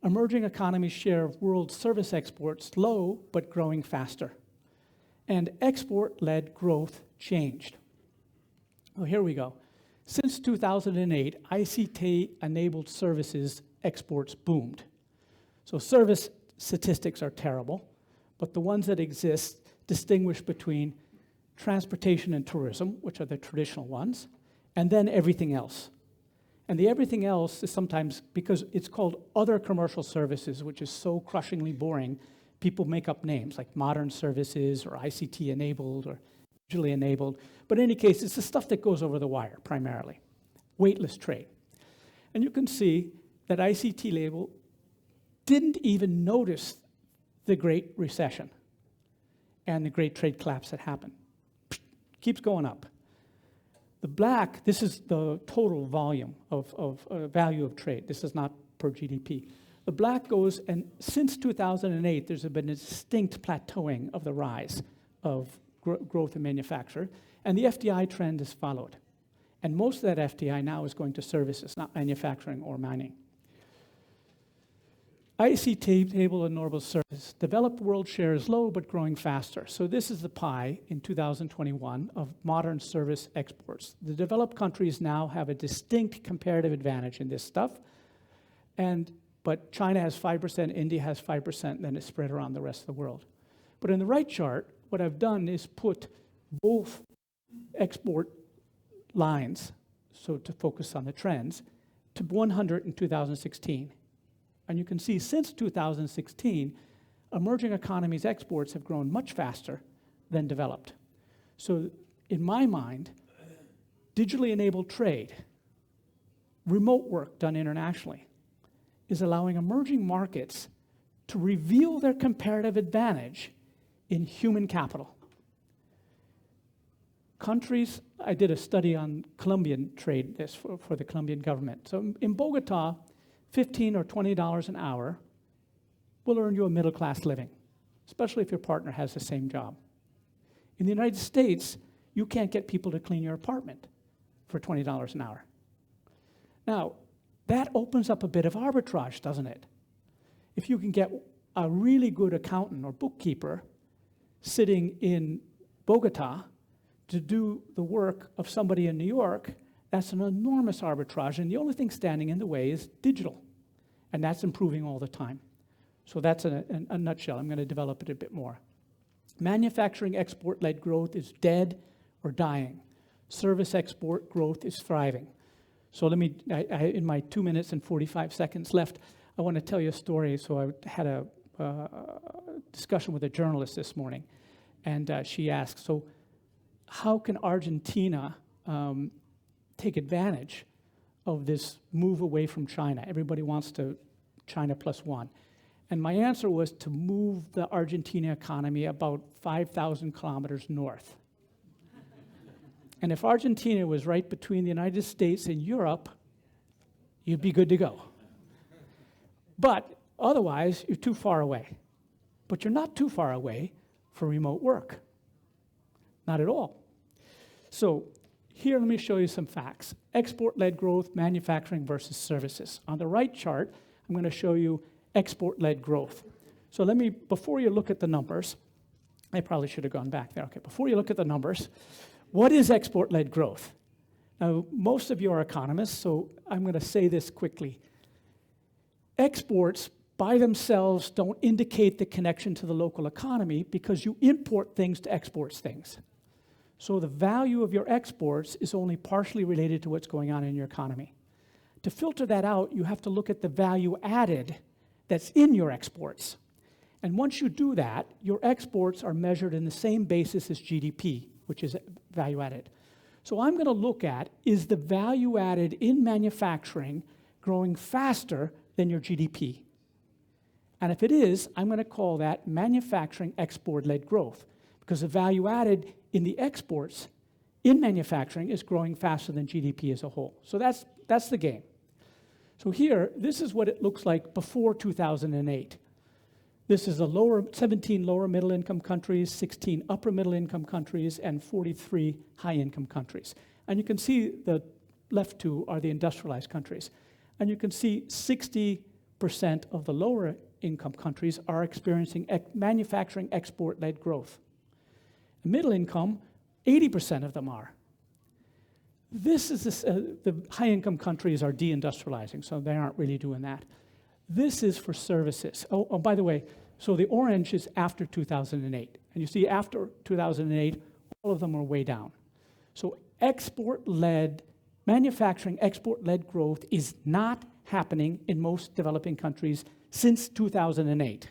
Emerging economies' share of world service exports low, but growing faster. And export-led growth changed. Well, here we go. Since 2008, ICT-enabled services exports boomed. So service statistics are terrible, but the ones that exist distinguish between transportation and tourism, which are the traditional ones, and then everything else. And the everything else is sometimes, because it's called other commercial services, which is so crushingly boring, people make up names like modern services or ICT enabled or digitally enabled. But in any case, it's the stuff that goes over the wire primarily. Weightless trade. And you can see that ICT label didn't even notice the Great Recession and the great trade collapse that happened. Keeps going up. The black, this is the total volume of value of trade. This is not per GDP. The black goes, and since 2008, there's been a distinct plateauing of the rise of growth in manufacture, and the FDI trend is followed. And most of that FDI now is going to services, not manufacturing or mining. ICT table and normal service. Developed world share is low, but growing faster. So this is the pie in 2021 of modern service exports. The developed countries now have a distinct comparative advantage in this stuff, but China has 5%, India has 5%, and then it's spread around the rest of the world. But in the right chart, what I've done is put both export lines, so to focus on the trends, to 100 in 2016. And you can see since 2016, emerging economies' exports have grown much faster than developed. So in my mind, digitally enabled trade, remote work done internationally, is allowing emerging markets to reveal their comparative advantage in human capital. Countries, I did a study on Colombian trade, this for the Colombian government. So in Bogota, $15 or $20 an hour will earn you a middle-class living, especially if your partner has the same job. In the United States, you can't get people to clean your apartment for $20 an hour. Now, that opens up a bit of arbitrage, doesn't it? If you can get a really good accountant or bookkeeper sitting in Bogota to do the work of somebody in New York, that's an enormous arbitrage, and the only thing standing in the way is digital, and that's improving all the time. So that's a nutshell. I'm going to develop it a bit more. Manufacturing export-led growth is dead or dying. Service export growth is thriving. So let me, in my 2 minutes and 45 seconds left, I want to tell you a story. So I had a discussion with a journalist this morning, and she asked, so how can Argentina take advantage of this move away from China? Everybody wants to China plus one. And my answer was to move the Argentina economy about 5,000 kilometers north. And if Argentina was right between the United States and Europe, you'd be good to go. But otherwise, you're too far away. But you're not too far away for remote work. Not at all. So here, let me show you some facts. Export-led growth, manufacturing versus services. On the right chart, I'm going to show you export-led growth. So before you look at the numbers, I probably should have gone back there. Okay, before you look at the numbers, what is export-led growth? Now, most of you are economists, so I'm going to say this quickly. Exports by themselves don't indicate the connection to the local economy because you import things to export things. So the value of your exports is only partially related to what's going on in your economy. To filter that out, you have to look at the value added that's in your exports. And once you do that, your exports are measured in the same basis as GDP, which is value added. So I'm going to look at, is the value added in manufacturing growing faster than your GDP? And if it is, I'm going to call that manufacturing export-led growth, because the value added in the exports in manufacturing is growing faster than GDP as a whole. So that's the game. So here, this is what it looks like before 2008. This is 17 lower middle income countries, 16 upper middle income countries, and 43 high income countries. And you can see the left two are the industrialized countries. And you can see 60% of the lower income countries are experiencing manufacturing export-led growth. The middle income, 80% of them are. This is the high income countries are deindustrializing, so they aren't really doing that. This is for services. Oh, by the way, so the orange is after 2008. And you see after 2008, all of them are way down. So manufacturing export-led growth is not happening in most developing countries since 2008.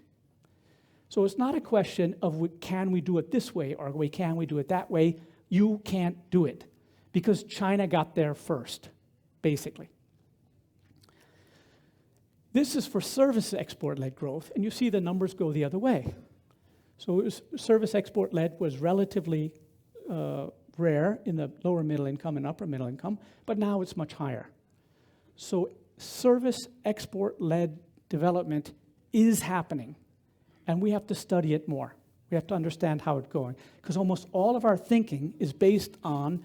So it's not a question of can we do it this way or can we do it that way. You can't do it because China got there first, basically. This is for service export-led growth, and you see the numbers go the other way. So service export-led was relatively rare in the lower middle income and upper middle income, but now it's much higher. So service export-led development is happening, and we have to study it more. We have to understand how it's going, because almost all of our thinking is based on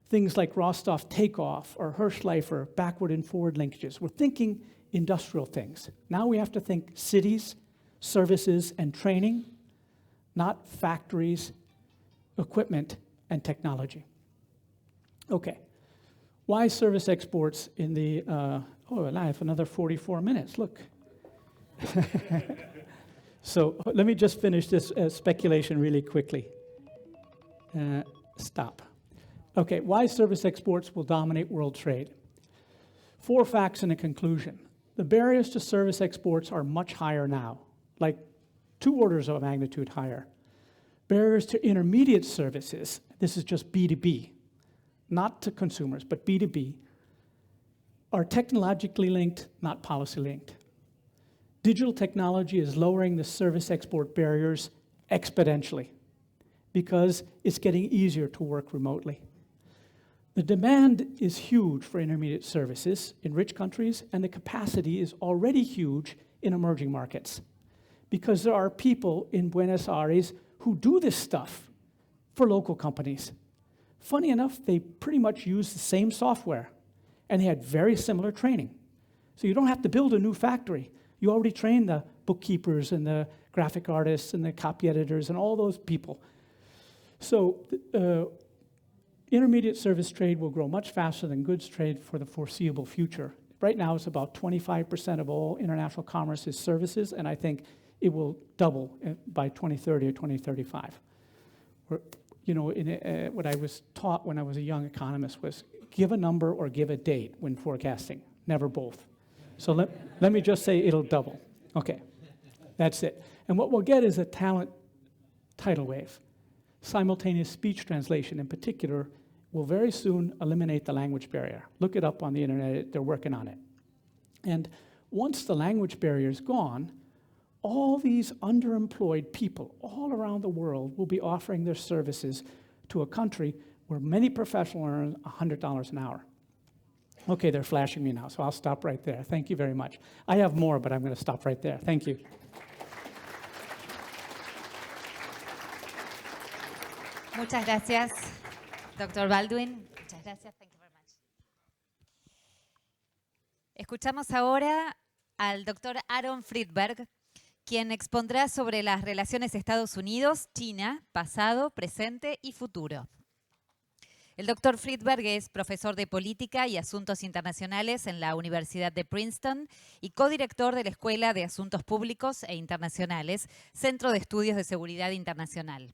things like Rostov takeoff or Hirschleifer backward and forward linkages. We're thinking industrial things. Now we have to think cities, services, and training, not factories, equipment, and technology. Okay, why service exports in the, and I have another 44 minutes, look. So let me just finish this speculation really quickly. Stop. Okay, why service exports will dominate world trade. 4 facts and a conclusion. The barriers to service exports are much higher now, like 2 orders of magnitude higher. Barriers to intermediate services, this is just B2B, not to consumers, but B2B, are technologically linked, not policy linked. Digital technology is lowering the service export barriers exponentially because it's getting easier to work remotely. The demand is huge for intermediate services in rich countries, and the capacity is already huge in emerging markets because there are people in Buenos Aires who do this stuff for local companies. Funny enough, they pretty much use the same software, and they had very similar training. So you don't have to build a new factory. You already train the bookkeepers and the graphic artists and the copy editors and all those people. So intermediate service trade will grow much faster than goods trade for the foreseeable future. Right now, it's about 25% of all international commerce is services, and I think it will double by 2030 or 2035. What I was taught when I was a young economist was give a number or give a date when forecasting, never both. So let me just say it'll double. Okay, that's it. And what we'll get is a talent tidal wave. Simultaneous speech translation in particular will very soon eliminate the language barrier. Look it up on the internet, they're working on it. And once the language barrier is gone, all these underemployed people all around the world will be offering their services to a country where many professionals earn $100 an hour. Okay, they're flashing me now, so I'll stop right there. Thank you very much. I have more, but I'm going to stop right there. Thank you. Muchas gracias, doctor Baldwin. Muchas gracias. Thank you very much. Escuchamos ahora al doctor Aaron Friedberg, quien expondrá sobre las relaciones Estados Unidos-China, pasado, presente y futuro. El doctor Friedberg es profesor de Política y Asuntos Internacionales en la Universidad de Princeton y codirector de la Escuela de Asuntos Públicos e Internacionales, Centro de Estudios de Seguridad Internacional.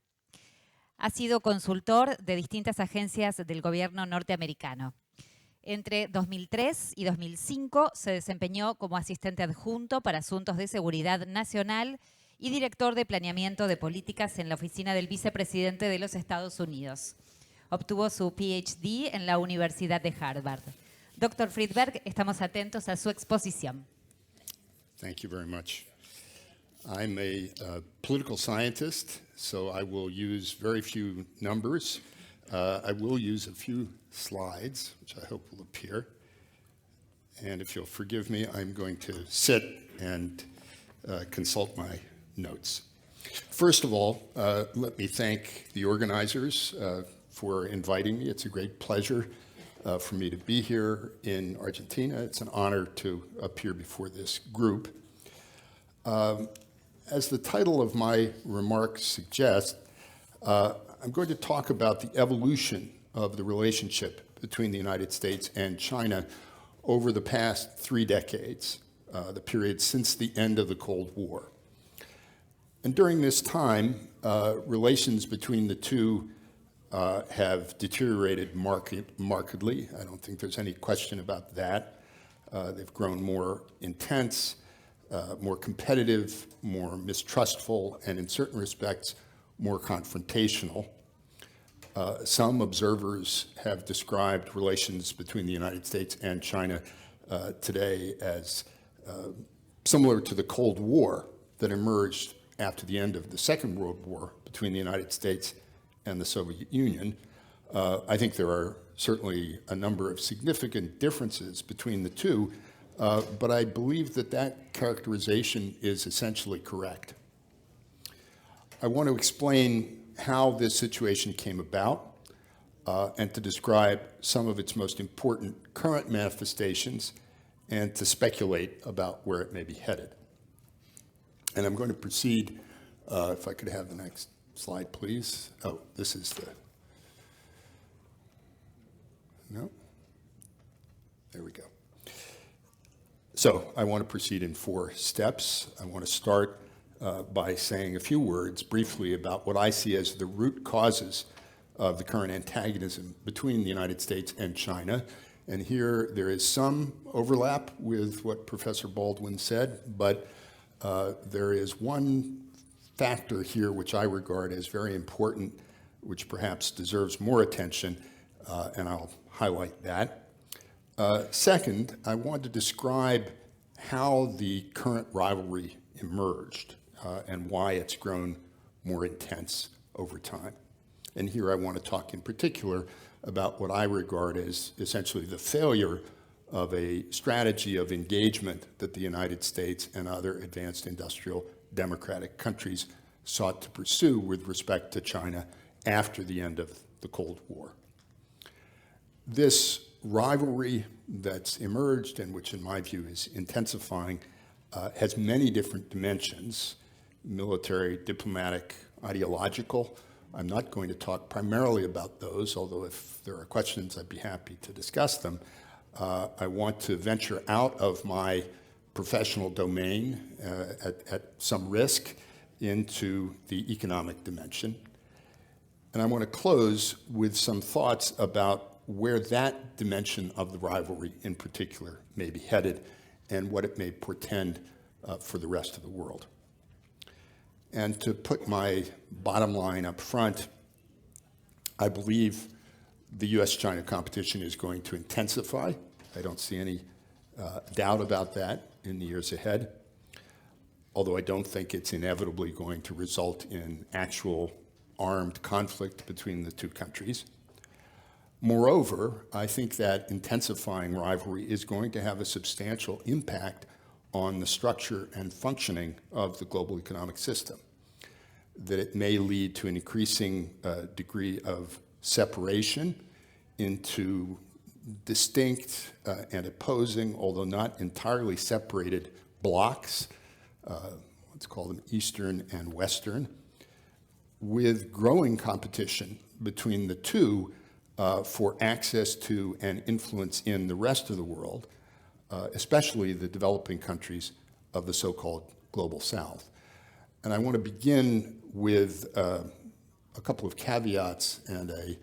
Ha sido consultor de distintas agencias del gobierno norteamericano. Entre 2003 y 2005 se desempeñó como asistente adjunto para asuntos de seguridad nacional y director de planeamiento de políticas en la oficina del vicepresidente de los Estados Unidos. Obtuvo su PhD en la Universidad de Harvard. Dr. Friedberg, estamos atentos a su exposición. Thank you very much. I'm a political scientist, so I will use very few numbers. I will use a few slides, which I hope will appear. And if you'll forgive me, I'm going to sit and consult my notes. First of all, let me thank the organizers for inviting me. It's a great pleasure for me to be here in Argentina. It's an honor to appear before this group. As the title of my remarks suggests, I'm going to talk about the evolution of the relationship between the United States and China over the past 3 decades, the period since the end of the Cold War. And during this time, relations between the two have deteriorated markedly. I don't think there's any question about that. They've grown more intense, more competitive, more mistrustful, and in certain respects, more confrontational. Some observers have described relations between the United States and China today as similar to the Cold War that emerged after the end of the Second World War between the United States and the Soviet Union. I think there are certainly a number of significant differences between the two, but I believe that that characterization is essentially correct. I want to explain how this situation came about and to describe some of its most important current manifestations and to speculate about where it may be headed. And I'm going to proceed, if I could have the next slide, please. Oh, this is the, no? There we go. So I want to proceed in 4 steps. I want to start by saying a few words briefly about what I see as the root causes of the current antagonism between the United States and China. And here there is some overlap with what Professor Baldwin said, but there is one factor here which I regard as very important, which perhaps deserves more attention, and I'll highlight that. Second, I want to describe how the current rivalry emerged and why it's grown more intense over time. And here I want to talk in particular about what I regard as essentially the failure of a strategy of engagement that the United States and other advanced industrial democratic countries sought to pursue with respect to China after the end of the Cold War. This rivalry that's emerged and which in my view is intensifying has many different dimensions: military, diplomatic, ideological. I'm not going to talk primarily about those, although if there are questions, I'd be happy to discuss them. I want to venture out of my professional domain at some risk into the economic dimension. And I want to close with some thoughts about where that dimension of the rivalry in particular may be headed and what it may portend for the rest of the world. And to put my bottom line up front, I believe the US-China competition is going to intensify. I don't see any doubt about that in the years ahead, although I don't think it's inevitably going to result in actual armed conflict between the two countries. Moreover, I think that intensifying rivalry is going to have a substantial impact on the structure and functioning of the global economic system. that it may lead to an increasing degree of separation into distinct and opposing, although not entirely separated, blocks, let's call them Eastern and Western, with growing competition between the two for access to and influence in the rest of the world, especially the developing countries of the so-called Global South. And I want to begin with a couple of caveats and an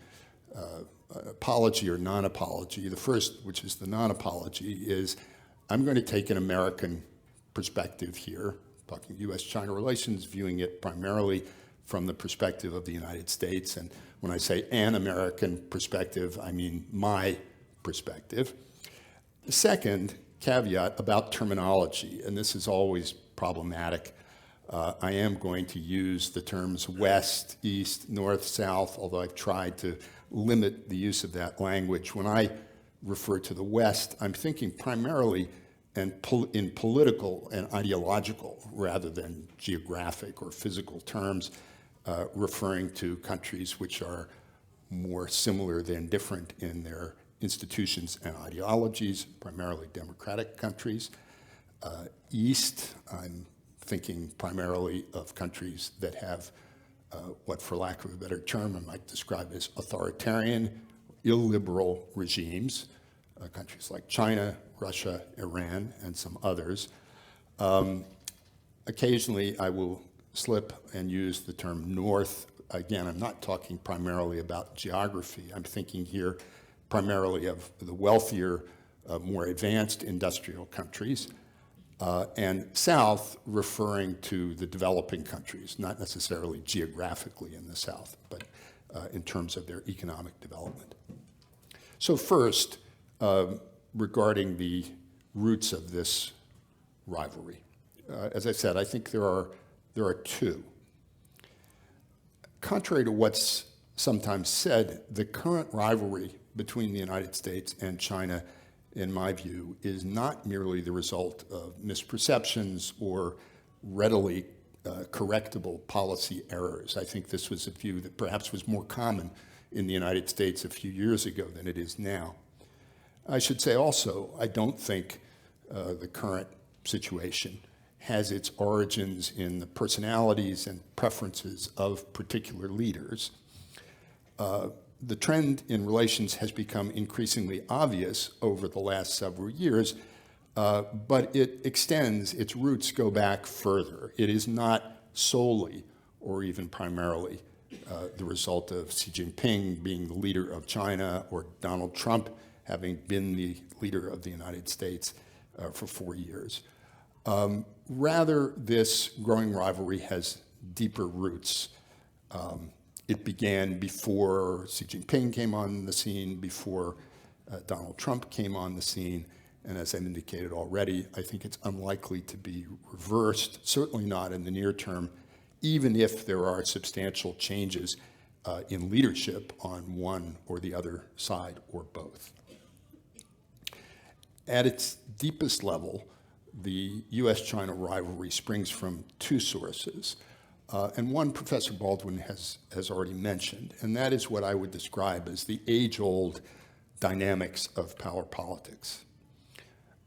apology or non-apology. The first, which is the non-apology, is I'm going to take an American perspective here, talking U.S.-China relations, viewing it primarily from the perspective of the United States. And when I say an American perspective, I mean my perspective. The second caveat about terminology, and this is always problematic. I am going to use the terms west, east, north, south, although I've tried to limit the use of that language. When I refer to the West, I'm thinking primarily in political and ideological rather than geographic or physical terms, referring to countries which are more similar than different in their institutions and ideologies, primarily democratic countries. East, I'm thinking primarily of countries that have what, for lack of a better term, I might describe as authoritarian, illiberal regimes, countries like China, Russia, Iran, and some others. Occasionally, I will slip and use the term North. Again, I'm not talking primarily about geography. I'm thinking here primarily of the wealthier, more advanced industrial countries, and South referring to the developing countries, not necessarily geographically in the South, but in terms of their economic development. So first, regarding the roots of this rivalry. As I said, I think there are two. Contrary to what's sometimes said, the current rivalry between the United States and China, in my view, is not merely the result of misperceptions or readily correctable policy errors. I think this was a view that perhaps was more common in the United States a few years ago than it is now. I should say also, I don't think the current situation has its origins in the personalities and preferences of particular leaders. The trend in relations has become increasingly obvious over the last several years, but it extends, its roots go back further. It is not solely or even primarily the result of Xi Jinping being the leader of China or Donald Trump having been the leader of the United States for 4 years. Rather, this growing rivalry has deeper roots. It began before Xi Jinping came on the scene, before Donald Trump came on the scene, and as I've indicated already, I think it's unlikely to be reversed, certainly not in the near term, even if there are substantial changes in leadership on one or the other side or both. At its deepest level, the US-China rivalry springs from two sources. And one Professor Baldwin has already mentioned, and that is what I would describe as the age-old dynamics of power politics.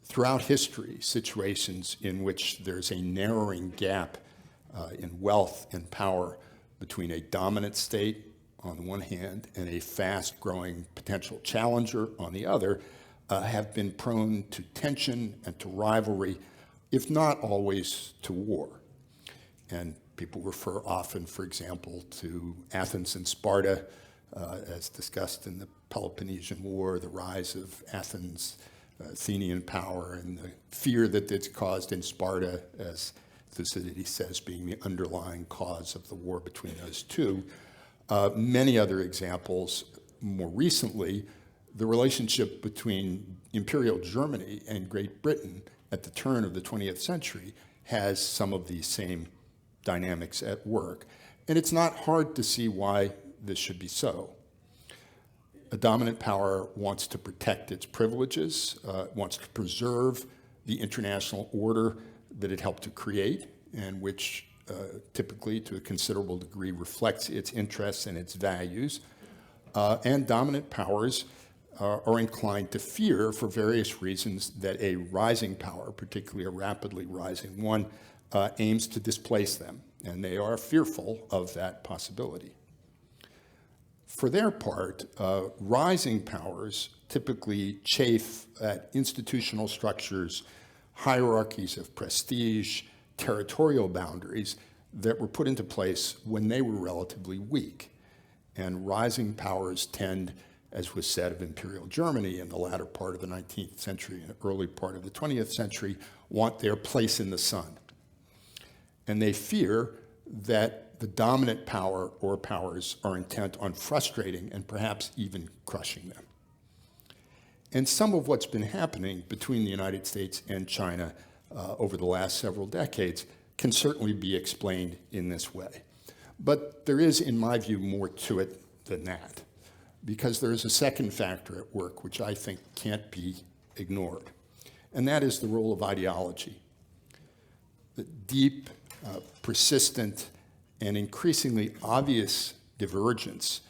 Throughout history, situations in which there's a narrowing gap in wealth and power between a dominant state on the one hand and a fast-growing potential challenger on the other have been prone to tension and to rivalry, if not always to war. And people refer often, for example, to Athens and Sparta, as discussed in the Peloponnesian War, the rise of Athens' Athenian power, and the fear that it's caused in Sparta, as Thucydides says, being the underlying cause of the war between those two. Many other examples, more recently, the relationship between Imperial Germany and Great Britain at the turn of the 20th century has some of these same dynamics at work. And it's not hard to see why this should be so. A dominant power wants to protect its privileges, wants to preserve the international order that it helped to create and which typically to a considerable degree reflects its interests and its values, and dominant powers are inclined to fear, for various reasons, that a rising power, particularly a rapidly rising one, aims to displace them, and they are fearful of that possibility. For their part, rising powers typically chafe at institutional structures, hierarchies of prestige, territorial boundaries that were put into place when they were relatively weak. And rising powers tend, as was said of Imperial Germany in the latter part of the 19th century and early part of the 20th century, want their place in the sun. And they fear that the dominant power or powers are intent on frustrating and perhaps even crushing them. And some of what's been happening between the United States and China over the last several decades can certainly be explained in this way. But there is, in my view, more to it than that, because there is a second factor at work which I think can't be ignored, and that is the role of ideology. The deep, persistent, and increasingly obvious divergence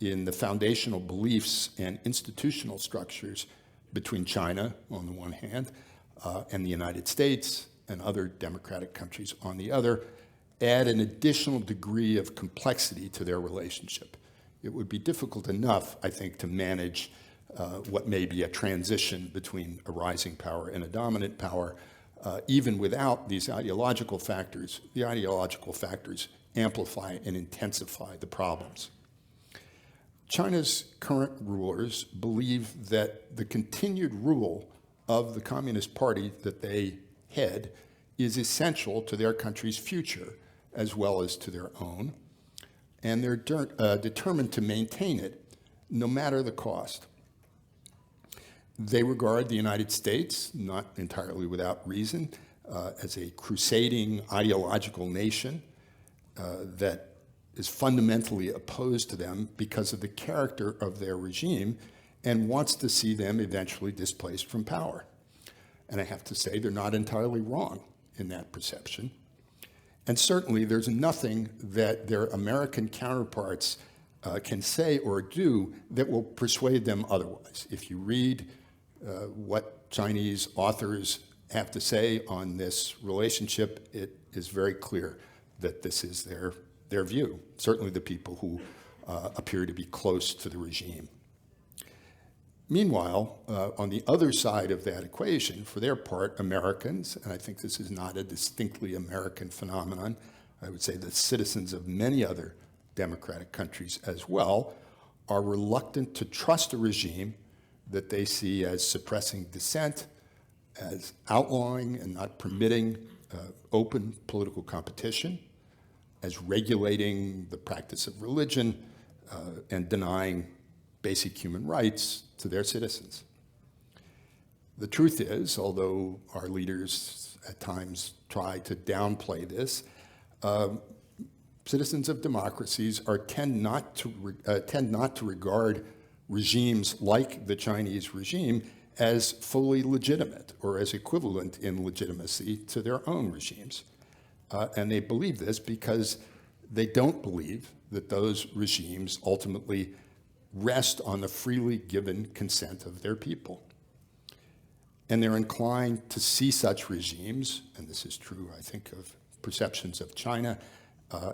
in the foundational beliefs and institutional structures between China, on the one hand, and the United States and other democratic countries on the other, add an additional degree of complexity to their relationship. It would be difficult enough, I think, to manage what may be a transition between a rising power and a dominant power, even without these ideological factors. The ideological factors amplify and intensify the problems. China's current rulers believe that the continued rule of the Communist Party that they head is essential to their country's future as well as to their own, and they're determined to maintain it no matter the cost. They regard the United States, not entirely without reason, as a crusading ideological nation that is fundamentally opposed to them because of the character of their regime and wants to see them eventually displaced from power. And I have to say, they're not entirely wrong in that perception. And certainly, there's nothing that their American counterparts can say or do that will persuade them otherwise. If you read what Chinese authors have to say on this relationship, it is very clear that this is their view, certainly the people who appear to be close to the regime. Meanwhile, on the other side of that equation, for their part, Americans, and I think this is not a distinctly American phenomenon, I would say the citizens of many other democratic countries as well, are reluctant to trust a regime that they see as suppressing dissent, as outlawing and not permitting open political competition, as regulating the practice of religion, and denying basic human rights to their citizens. The truth is, although our leaders at times try to downplay this, citizens of democracies tend not to regard regimes like the Chinese regime as fully legitimate or as equivalent in legitimacy to their own regimes. And they believe this because they don't believe that those regimes ultimately rest on the freely given consent of their people. And they're inclined to see such regimes, and this is true, I think, of perceptions of China,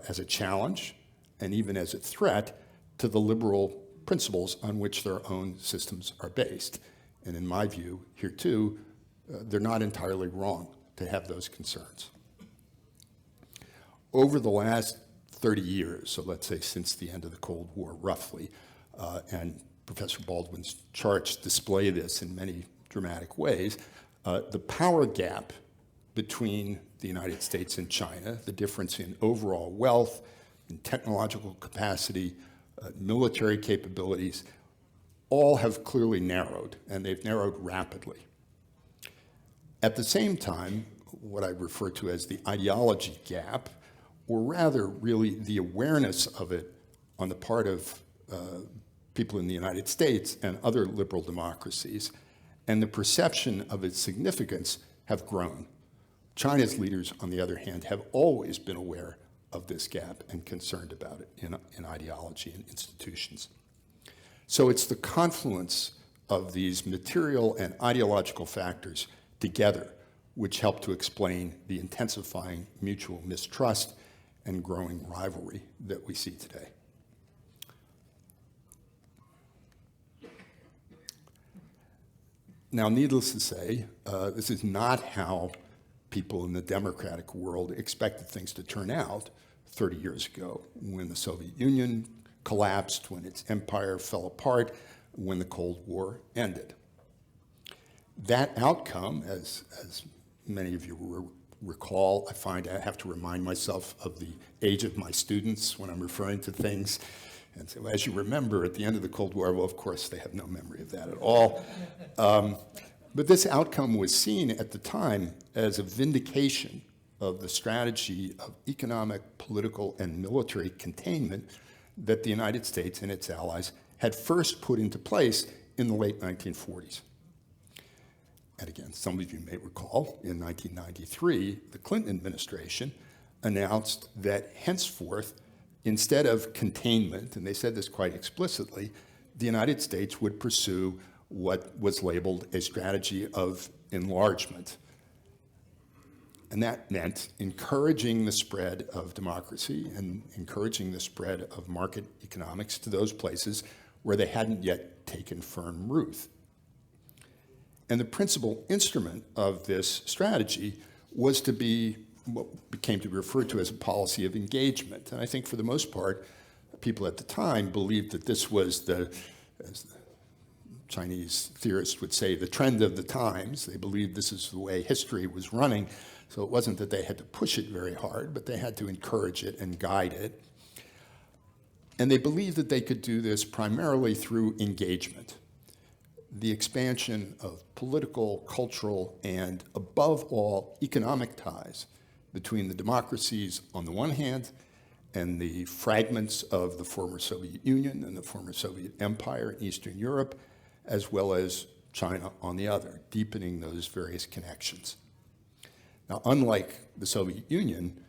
as a challenge and even as a threat to the liberal principles on which their own systems are based. And in my view, here too, they're not entirely wrong to have those concerns. Over the last 30 years, so let's say since the end of the Cold War, roughly, and Professor Baldwin's charts display this in many dramatic ways, the power gap between the United States and China, the difference in overall wealth, in technological capacity, military capabilities, all have clearly narrowed, and they've narrowed rapidly. At the same time, what I refer to as the ideology gap, or rather really the awareness of it on the part of people in the United States and other liberal democracies, and the perception of its significance have grown. China's leaders, on the other hand, have always been aware of this gap and concerned about it in ideology and institutions. So it's the confluence of these material and ideological factors together which help to explain the intensifying mutual mistrust and growing rivalry that we see today. Now, needless to say, this is not how people in the democratic world expected things to turn out 30 years ago, when the Soviet Union collapsed, when its empire fell apart, when the Cold War ended. That outcome, as many of you recall, I find I have to remind myself of the age of my students when I'm referring to things. And so, as you remember, at the end of the Cold War, well, of course, they have no memory of that at all. But this outcome was seen at the time as a vindication of the strategy of economic, political, and military containment that the United States and its allies had first put into place in the late 1940s. And again, some of you may recall, in 1993, the Clinton administration announced that henceforth, instead of containment, and they said this quite explicitly, the United States would pursue what was labeled a strategy of enlargement. And that meant encouraging the spread of democracy and encouraging the spread of market economics to those places where they hadn't yet taken firm root. And the principal instrument of this strategy was to be what became to be referred to as a policy of engagement. And I think for the most part, people at the time believed that this was as the Chinese theorists would say, the trend of the times. They believed this is the way history was running. So it wasn't that they had to push it very hard, but they had to encourage it and guide it. And they believed that they could do this primarily through engagement, the expansion of political, cultural, and above all, economic ties between the democracies on the one hand and the fragments of the former Soviet Union and the former Soviet Empire in Eastern Europe, as well as China on the other, deepening those various connections. Now, unlike the Soviet Union,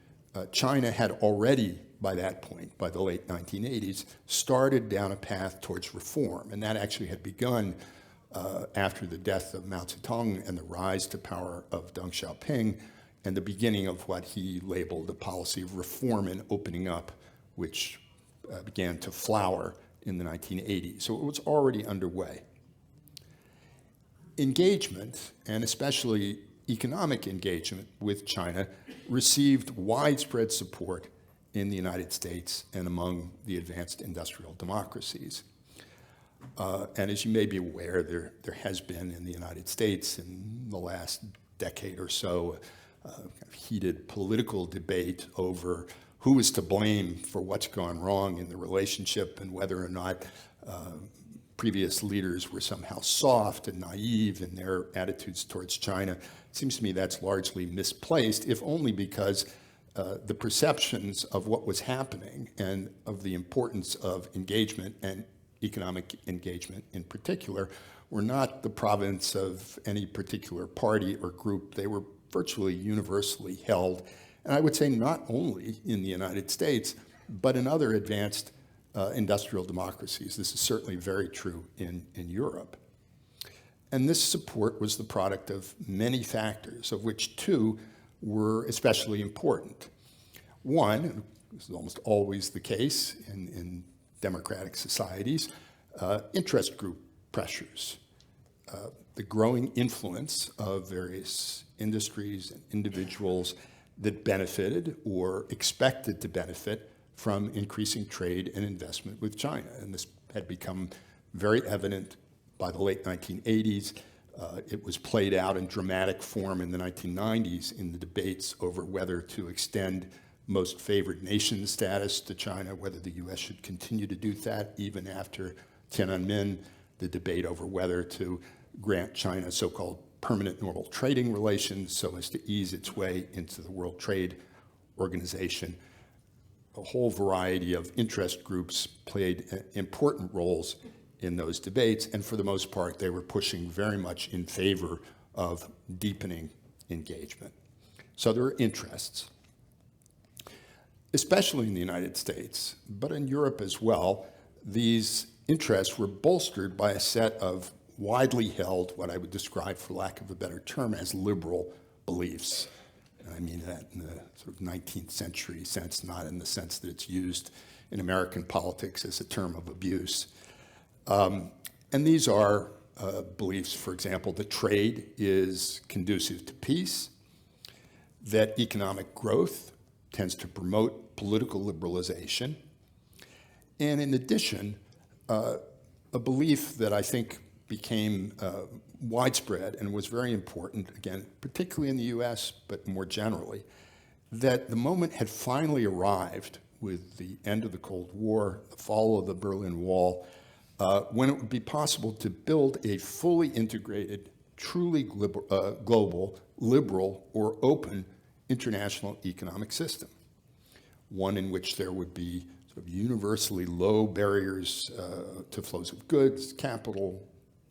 China had already, by that point, by the late 1980s, started down a path towards reform, and that actually had begun after the death of Mao Zedong and the rise to power of Deng Xiaoping, and the beginning of what he labeled a policy of reform and opening up, which began to flower in the 1980s. So it was already underway. Engagement, and especially economic engagement with China, received widespread support in the United States and among the advanced industrial democracies. And as you may be aware, there has been in the United States in the last decade or so a heated political debate over who is to blame for what's gone wrong in the relationship and whether or not previous leaders were somehow soft and naive in their attitudes towards China. It seems to me that's largely misplaced, if only because the perceptions of what was happening and of the importance of engagement and economic engagement in particular were not the province of any particular party or group. They were virtually universally held, and I would say not only in the United States, but in other advanced industrial democracies. This is certainly very true in Europe. And this support was the product of many factors, of which two were especially important. One, this is almost always the case in democratic societies, interest group pressures, the growing influence of various industries and individuals that benefited or expected to benefit from increasing trade and investment with China. And this had become very evident by the late 1980s. It was played out in dramatic form in the 1990s in the debates over whether to extend most favored nation status to China, whether the US should continue to do that even after Tiananmen, the debate over whether to grant China so-called permanent normal trading relations so as to ease its way into the World Trade Organization. A whole variety of interest groups played important roles in those debates, and for the most part, they were pushing very much in favor of deepening engagement. So there are interests, especially in the United States, but in Europe as well. These interests were bolstered by a set of widely held, what I would describe, for lack of a better term, as liberal beliefs. And I mean that in the sort of 19th century sense, not in the sense that it's used in American politics as a term of abuse. And these are beliefs, for example, that trade is conducive to peace, that economic growth tends to promote political liberalization, and in addition, a belief that I think became widespread and was very important, again, particularly in the US, but more generally, that the moment had finally arrived with the end of the Cold War, the fall of the Berlin Wall, when it would be possible to build a fully integrated, truly global, liberal, or open international economic system, one in which there would be sort of universally low barriers to flows of goods, capital,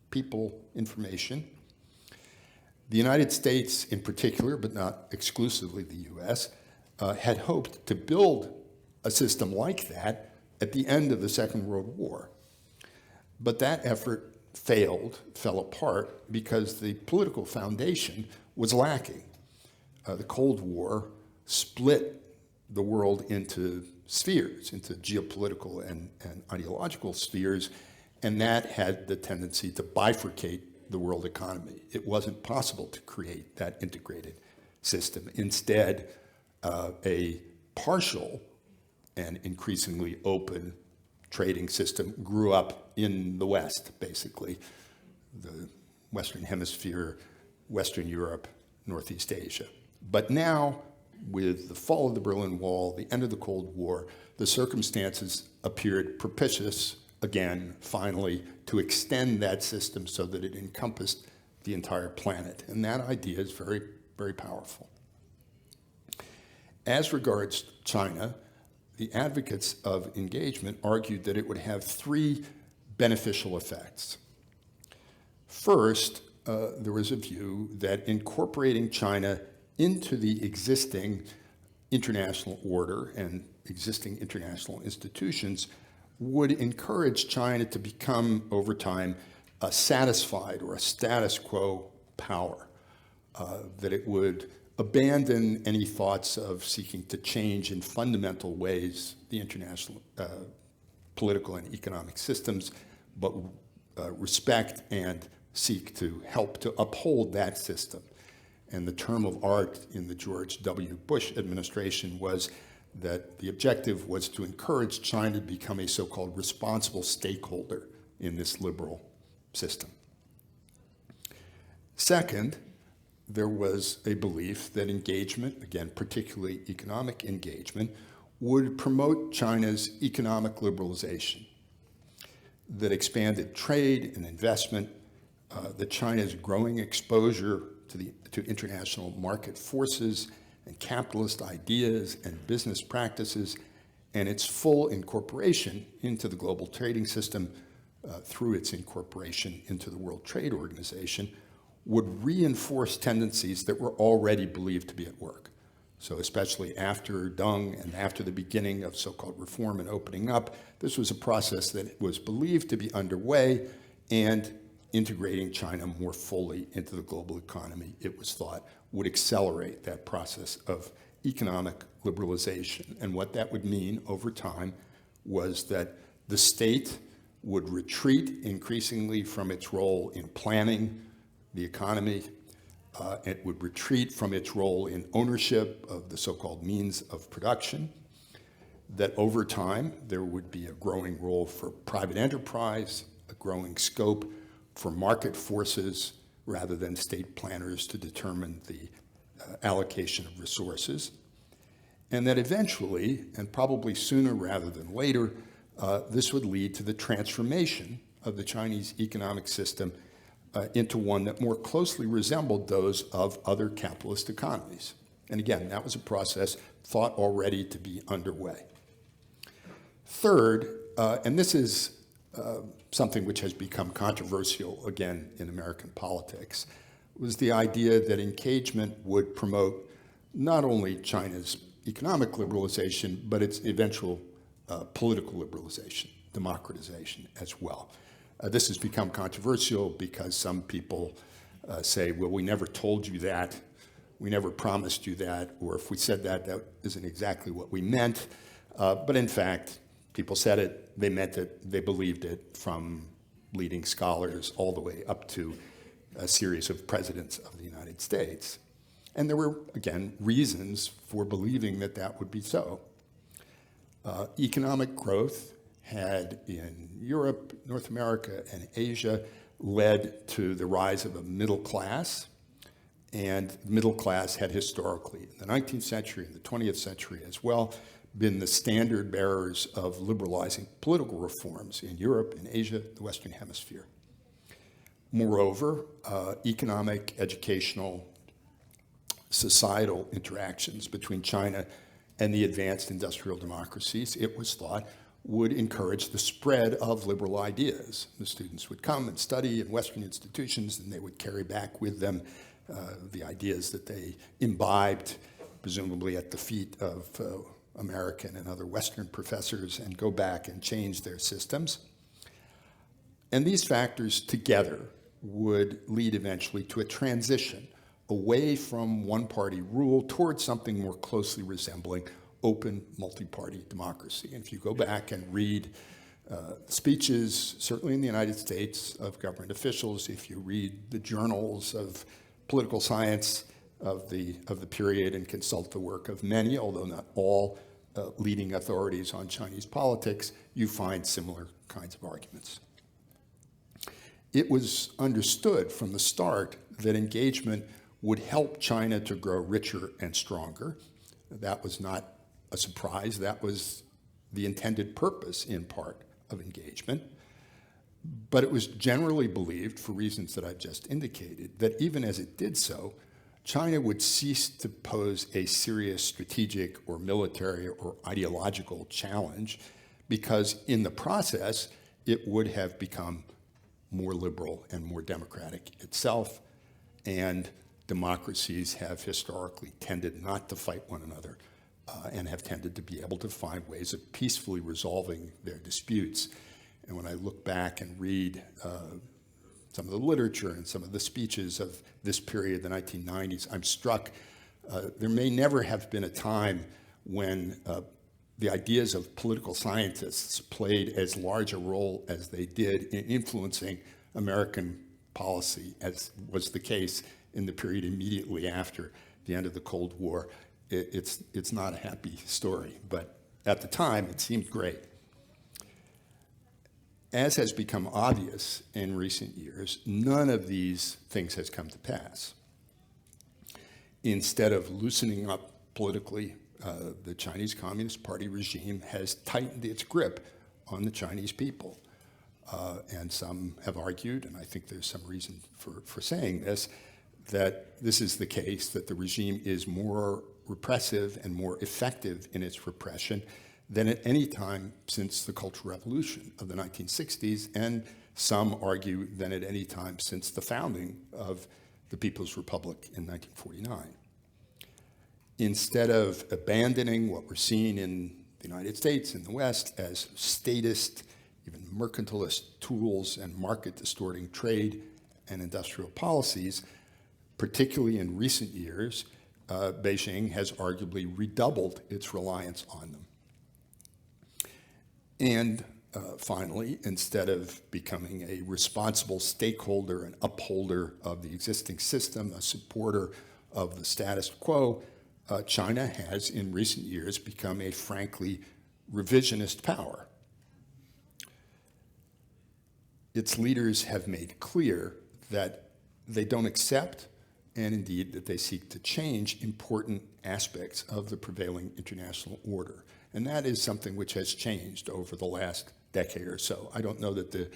people, information. The United States in particular, but not exclusively the US, had hoped to build a system like that at the end of the Second World War. But that effort fell apart because the political foundation was lacking. The Cold War split the world into spheres, into geopolitical and ideological spheres, and that had the tendency to bifurcate the world economy. It wasn't possible to create that integrated system. Instead, a partial and increasingly open trading system grew up in the West, basically, the Western Hemisphere, Western Europe, Northeast Asia. But now, with the fall of the Berlin Wall, the end of the Cold War, the circumstances appeared propitious, again, finally, to extend that system so that it encompassed the entire planet. And that idea is very, very powerful. As regards China, the advocates of engagement argued that it would have three beneficial effects. First, there was a view that incorporating China into the existing international order and existing international institutions would encourage China to become, over time, a satisfied or a status quo power, that it would abandon any thoughts of seeking to change in fundamental ways the international political and economic systems, but respect and seek to help to uphold that system. And the term of art in the George W. Bush administration was that the objective was to encourage China to become a so-called responsible stakeholder in this liberal system. Second, there was a belief that engagement, again, particularly economic engagement, would promote China's economic liberalization, that expanded trade and investment, that China's growing exposure to international market forces and capitalist ideas and business practices, and its full incorporation into the global trading system through its incorporation into the World Trade Organization would reinforce tendencies that were already believed to be at work. So especially after Deng and after the beginning of so-called reform and opening up, this was a process that was believed to be underway, and integrating China more fully into the global economy, it was thought, would accelerate that process of economic liberalization. And what that would mean over time was that the state would retreat increasingly from its role in planning the economy. It would retreat from its role in ownership of the so-called means of production, that over time there would be a growing role for private enterprise, a growing scope for market forces rather than state planners to determine the allocation of resources, and that eventually, and probably sooner rather than later, this would lead to the transformation of the Chinese economic system into one that more closely resembled those of other capitalist economies. And again, that was a process thought already to be underway. Third, and this is something which has become controversial again in American politics, was the idea that engagement would promote not only China's economic liberalization, but its eventual political liberalization, democratization as well. This has become controversial because some people say, well, we never told you that, we never promised you that, or if we said that, that isn't exactly what we meant. But in fact, people said it, they meant it, they believed it, from leading scholars all the way up to a series of presidents of the United States. And there were, again, reasons for believing that that would be so. Economic growth had in Europe, North America, and Asia led to the rise of a middle class. And the middle class had historically, in the 19th century and the 20th century as well, been the standard bearers of liberalizing political reforms in Europe, in Asia, the Western Hemisphere. Moreover, economic, educational, societal interactions between China and the advanced industrial democracies, it was thought, would encourage the spread of liberal ideas. The students would come and study in Western institutions, and they would carry back with them the ideas that they imbibed, presumably at the feet of American and other Western professors, and go back and change their systems. And these factors together would lead eventually to a transition away from one-party rule towards something more closely resembling open multi-party democracy. And if you go back and read speeches, certainly in the United States, of government officials, if you read the journals of political science of the period and consult the work of many, although not all, leading authorities on Chinese politics, you find similar kinds of arguments. It was understood from the start that engagement would help China to grow richer and stronger. That was not a surprise. That was the intended purpose, in part, of engagement. But it was generally believed, for reasons that I've just indicated, that even as it did so, China would cease to pose a serious strategic or military or ideological challenge, because in the process, it would have become more liberal and more democratic itself, and democracies have historically tended not to fight one another and have tended to be able to find ways of peacefully resolving their disputes. And when I look back and read some of the literature and some of the speeches of this period, the 1990s, I'm struck. There may never have been a time when the ideas of political scientists played as large a role as they did in influencing American policy, as was the case in the period immediately after the end of the Cold War. It's not a happy story, but at the time, it seemed great. As has become obvious in recent years, none of these things has come to pass. Instead of loosening up politically, the Chinese Communist Party regime has tightened its grip on the Chinese people. And some have argued, and I think there's some reason for saying this, that this is the case, that the regime is more repressive and more effective in its repression than at any time since the Cultural Revolution of the 1960s, and some argue than at any time since the founding of the People's Republic in 1949. Instead of abandoning what we're seeing in the United States and the West as statist, even mercantilist tools and market-distorting trade and industrial policies, particularly in recent years, Beijing has arguably redoubled its reliance on them. And finally, instead of becoming a responsible stakeholder and upholder of the existing system, a supporter of the status quo, China has in recent years become a frankly revisionist power. Its leaders have made clear that they don't accept, and indeed that they seek to change, important aspects of the prevailing international order. And that is something which has changed over the last decade or so. I don't know that the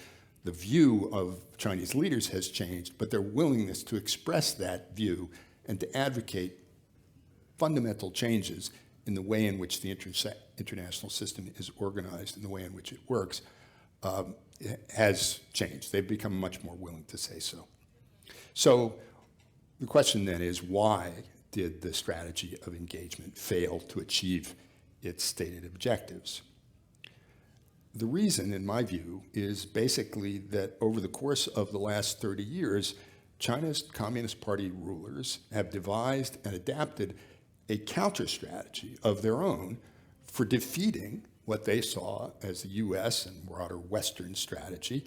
view of Chinese leaders has changed, but their willingness to express that view and to advocate fundamental changes in the way in which the international system is organized and the way in which it works has changed. They've become much more willing to say so. So the question then is, why did the strategy of engagement fail to achieve its stated objectives. The reason, in my view, is basically that over the course of the last 30 years, China's Communist Party rulers have devised and adapted a counter-strategy of their own for defeating what they saw as the US and broader Western strategy,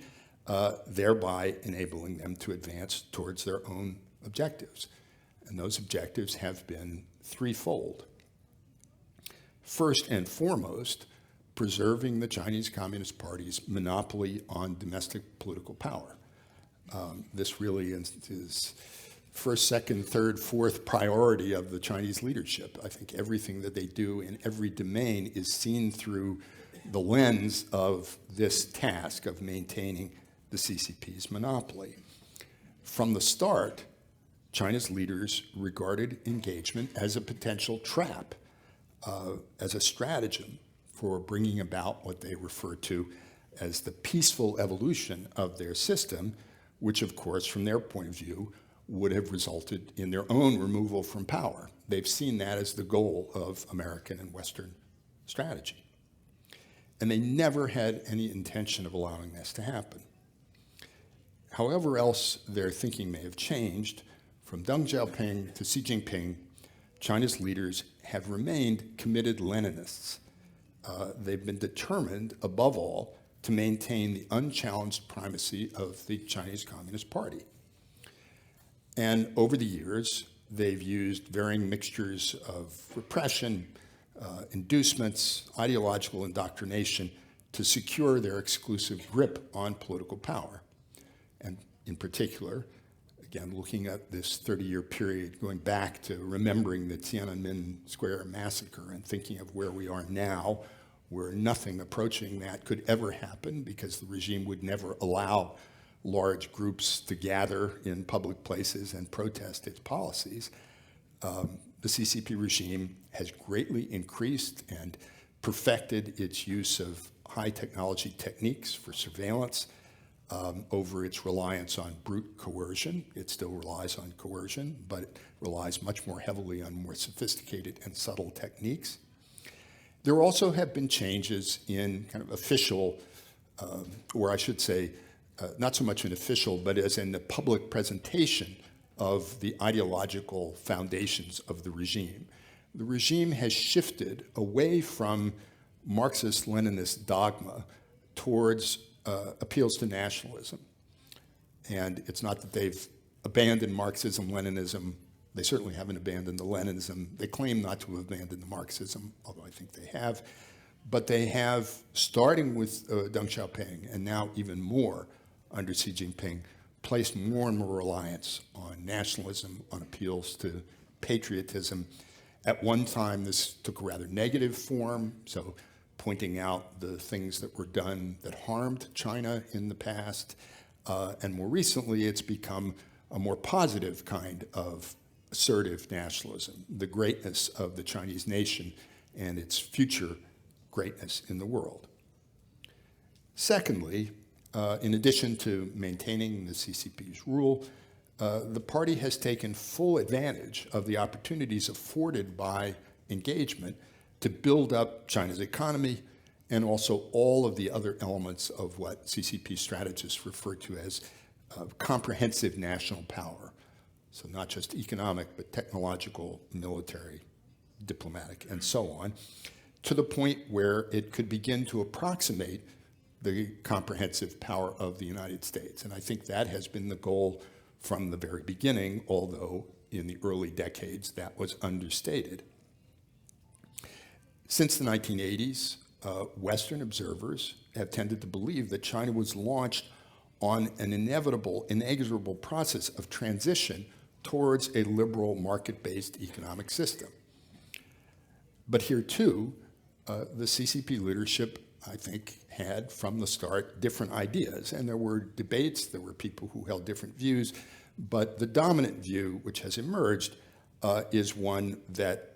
thereby enabling them to advance towards their own objectives. And those objectives have been threefold. First and foremost, preserving the Chinese Communist Party's monopoly on domestic political power. This really is first, second, third, fourth priority of the Chinese leadership. I think everything that they do in every domain is seen through the lens of this task of maintaining the CCP's monopoly. From the start, China's leaders regarded engagement as a potential trap, as a stratagem for bringing about what they refer to as the peaceful evolution of their system, which, of course, from their point of view, would have resulted in their own removal from power. They've seen that as the goal of American and Western strategy. And they never had any intention of allowing this to happen. However else their thinking may have changed, from Deng Xiaoping to Xi Jinping, China's leaders have remained committed Leninists. They've been determined, above all, to maintain the unchallenged primacy of the Chinese Communist Party. And over the years, they've used varying mixtures of repression, inducements, ideological indoctrination to secure their exclusive grip on political power. And in particular, again, looking at this 30-year period, going back to remembering the Tiananmen Square massacre and thinking of where we are now, where nothing approaching that could ever happen because the regime would never allow large groups to gather in public places and protest its policies. The CCP regime has greatly increased and perfected its use of high technology techniques for surveillance over its reliance on brute coercion. It still relies on coercion, but it relies much more heavily on more sophisticated and subtle techniques. There also have been changes in kind of official, or I should say, not so much an official, but as in the public presentation of the ideological foundations of the regime. The regime has shifted away from Marxist-Leninist dogma towards appeals to nationalism. And it's not that they've abandoned Marxism, Leninism. They certainly haven't abandoned the Leninism. They claim not to have abandoned the Marxism, although I think they have. But they have, starting with Deng Xiaoping, and now even more under Xi Jinping, placed more and more reliance on nationalism, on appeals to patriotism. At one time, this took a rather negative form, so pointing out the things that were done that harmed China in the past. And more recently, it's become a more positive kind of assertive nationalism, the greatness of the Chinese nation and its future greatness in the world. Secondly, in addition to maintaining the CCP's rule, the party has taken full advantage of the opportunities afforded by engagement to build up China's economy and also all of the other elements of what CCP strategists refer to as comprehensive national power. So not just economic, but technological, military, diplomatic, and so on, to the point where it could begin to approximate the comprehensive power of the United States. And I think that has been the goal from the very beginning, although in the early decades that was understated. Since the 1980s, Western observers have tended to believe that China was launched on an inevitable, inexorable process of transition towards a liberal market-based economic system. But here too, the CCP leadership, I think, had from the start different ideas. And there were debates, there were people who held different views, but the dominant view which has emerged is one that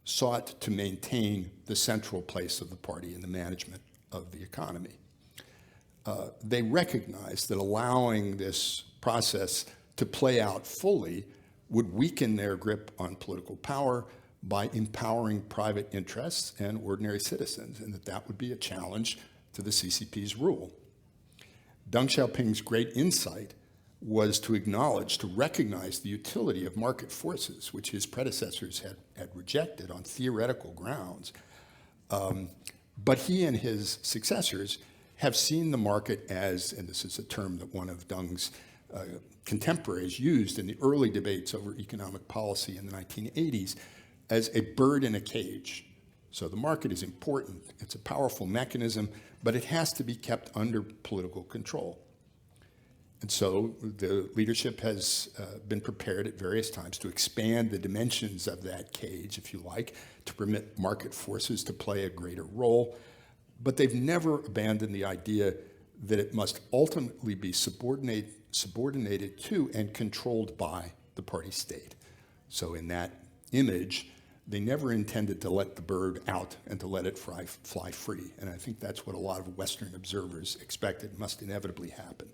sought to maintain the central place of the party in the management of the economy. They recognized that allowing this process to play out fully would weaken their grip on political power by empowering private interests and ordinary citizens, and that would be a challenge to the CCP's rule. Deng Xiaoping's great insight was to acknowledge, to recognize the utility of market forces, which his predecessors had rejected on theoretical grounds. But he and his successors have seen the market as, and this is a term that one of Deng's contemporaries used in the early debates over economic policy in the 1980s, as a bird in a cage. So the market is important, it's a powerful mechanism, but it has to be kept under political control. And so the leadership has been prepared at various times to expand the dimensions of that cage, if you like, to permit market forces to play a greater role. But they've never abandoned the idea that it must ultimately be subordinated to and controlled by the party state. So in that image, they never intended to let the bird out and to let it fly free. And I think that's what a lot of Western observers expected must inevitably happen.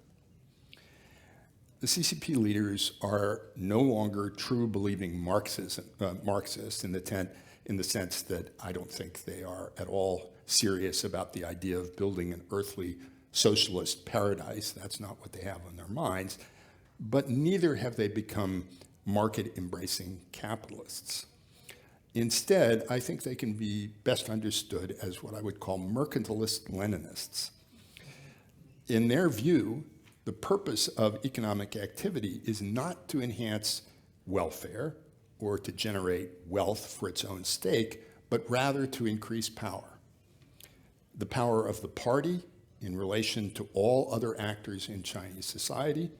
The CCP leaders are no longer true believing Marxists in the sense that I don't think they are at all serious about the idea of building an earthly socialist paradise. That's not what they have on their minds. But neither have they become market-embracing capitalists. Instead, I think they can be best understood as what I would call mercantilist Leninists. In their view, the purpose of economic activity is not to enhance welfare or to generate wealth for its own sake, but rather to increase power. The power of the party in relation to all other actors in Chinese society,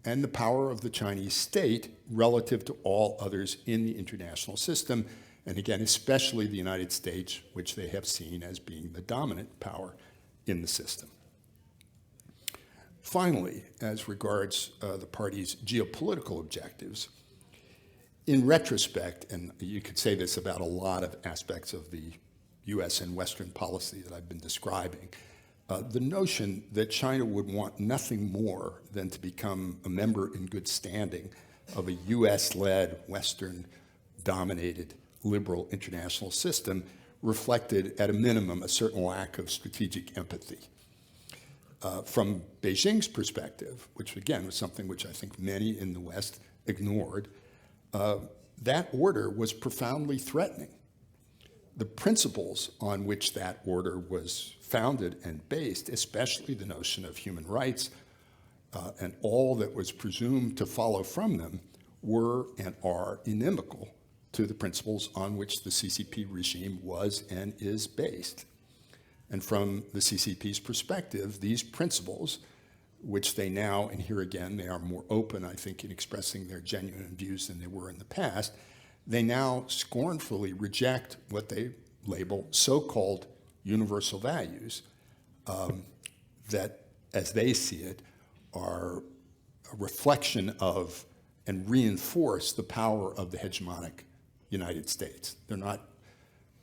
and the power of the Chinese state relative to all others in the international system, and again, especially the United States, which they have seen as being the dominant power in the system. Finally, as regards the party's geopolitical objectives, in retrospect, and you could say this about a lot of aspects of the US and Western policy that I've been describing, the notion that China would want nothing more than to become a member in good standing of a US-led, Western-dominated, liberal international system reflected, at a minimum, a certain lack of strategic empathy. From Beijing's perspective, which again was something which I think many in the West ignored, that order was profoundly threatening. The principles on which that order was founded and based, especially the notion of human rights and all that was presumed to follow from them, were and are inimical to the principles on which the CCP regime was and is based. And from the CCP's perspective, these principles, which they now, and here again, they are more open, I think, in expressing their genuine views than they were in the past, they now scornfully reject what they label so-called universal values that, as they see it, are a reflection of and reinforce the power of the hegemonic United States. They're not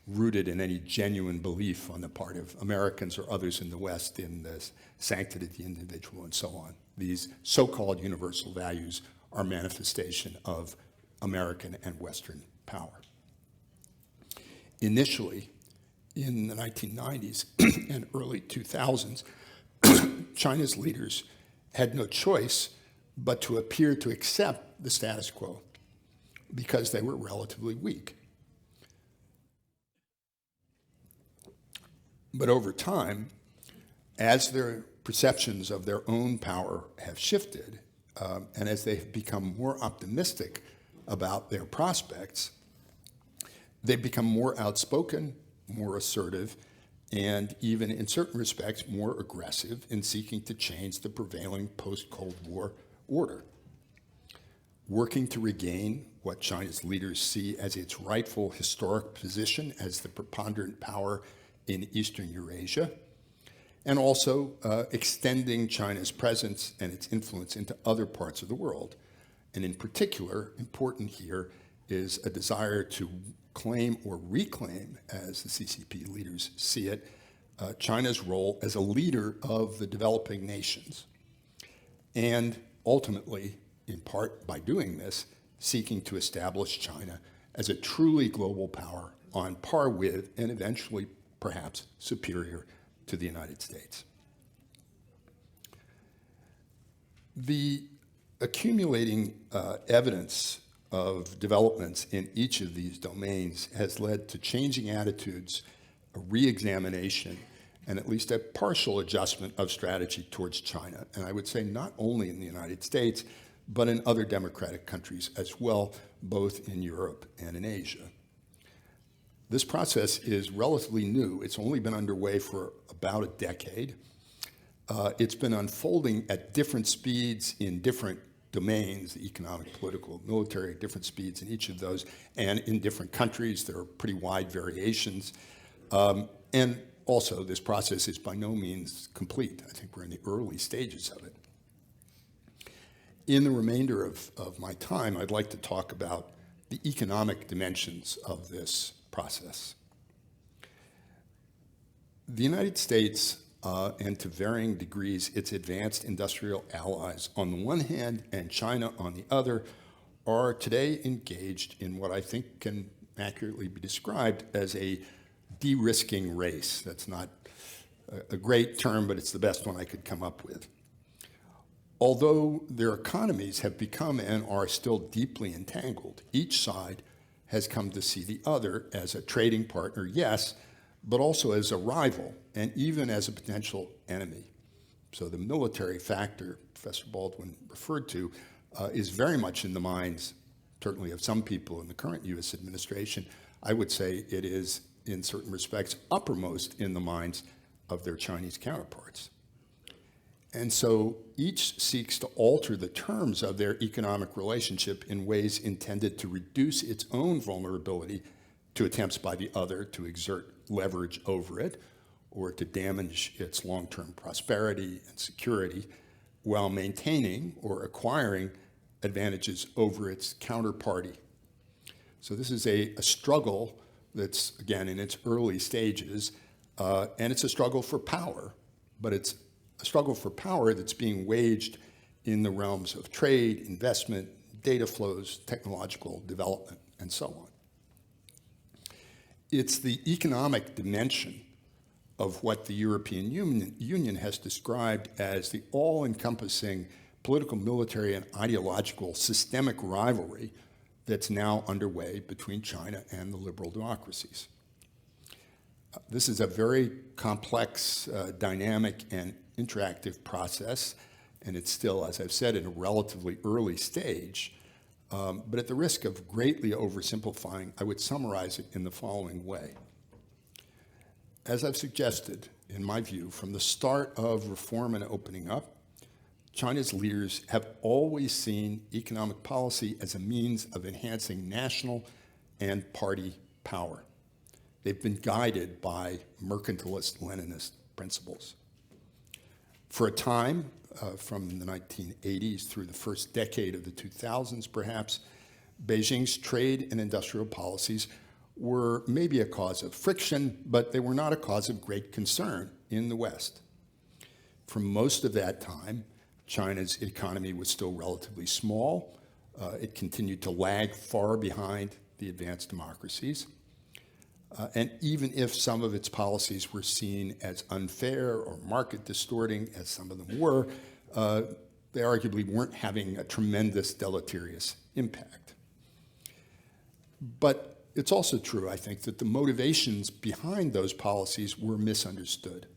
rooted in any genuine belief on the part of Americans or others in the West in the sanctity of the individual and so on. These so-called universal values are manifestation of American and Western power. Initially, in the 1990s and early 2000s, China's leaders had no choice but to appear to accept the status quo because they were relatively weak. But over time, as their perceptions of their own power have shifted, and as they have become more optimistic about their prospects, they've become more outspoken, more assertive, and even in certain respects more aggressive in seeking to change the prevailing post-Cold War order, working to regain what China's leaders see as its rightful historic position as the preponderant power in Eastern Eurasia, and also extending China's presence and its influence into other parts of the world. And in particular, important here is a desire to claim or reclaim, as the CCP leaders see it, China's role as a leader of the developing nations. And ultimately, in part by doing this, seeking to establish China as a truly global power on par with, and eventually perhaps superior to, the United States. The accumulating evidence of developments in each of these domains has led to changing attitudes, a re-examination, and at least a partial adjustment of strategy towards China. And I would say not only in the United States, but in other democratic countries as well, both in Europe and in Asia. This process is relatively new. It's only been underway for about a decade. It's been unfolding at different speeds in different domains, the economic, political, military, different speeds in each of those, and in different countries. There are pretty wide variations. And also, this process is by no means complete. I think we're in the early stages of it. In the remainder of my time, I'd like to talk about the economic dimensions of this process. The United States, and to varying degrees its advanced industrial allies on the one hand and China on the other, are today engaged in what I think can accurately be described as a de-risking race. That's not a great term, but it's the best one I could come up with. Although their economies have become and are still deeply entangled, each side has come to see the other as a trading partner, yes, but also as a rival and even as a potential enemy. So the military factor Professor Baldwin referred to is very much in the minds, certainly of some people in the current U.S. administration. I would say it is, in certain respects, uppermost in the minds of their Chinese counterparts. And so each seeks to alter the terms of their economic relationship in ways intended to reduce its own vulnerability to attempts by the other to exert leverage over it or to damage its long-term prosperity and security while maintaining or acquiring advantages over its counterparty. So this is a struggle that's, again, in its early stages, and it's a struggle for power, but it's a struggle for power that's being waged in the realms of trade, investment, data flows, technological development, and so on. It's the economic dimension of what the European Union has described as the all-encompassing political, military, and ideological systemic rivalry that's now underway between China and the liberal democracies. This is a very complex, dynamic, and interactive process, and it's still, as I've said, in a relatively early stage. But at the risk of greatly oversimplifying, I would summarize it in the following way. As I've suggested, in my view, from the start of reform and opening up, China's leaders have always seen economic policy as a means of enhancing national and party power. They've been guided by mercantilist Leninist principles. For a time, from the 1980s through the first decade of the 2000s perhaps, Beijing's trade and industrial policies were maybe a cause of friction, but they were not a cause of great concern in the West. For most of that time, China's economy was still relatively small. It continued to lag far behind the advanced democracies. And even if some of its policies were seen as unfair or market distorting, as some of them were, they arguably weren't having a tremendous deleterious impact. But it's also true, I think, that the motivations behind those policies were misunderstood.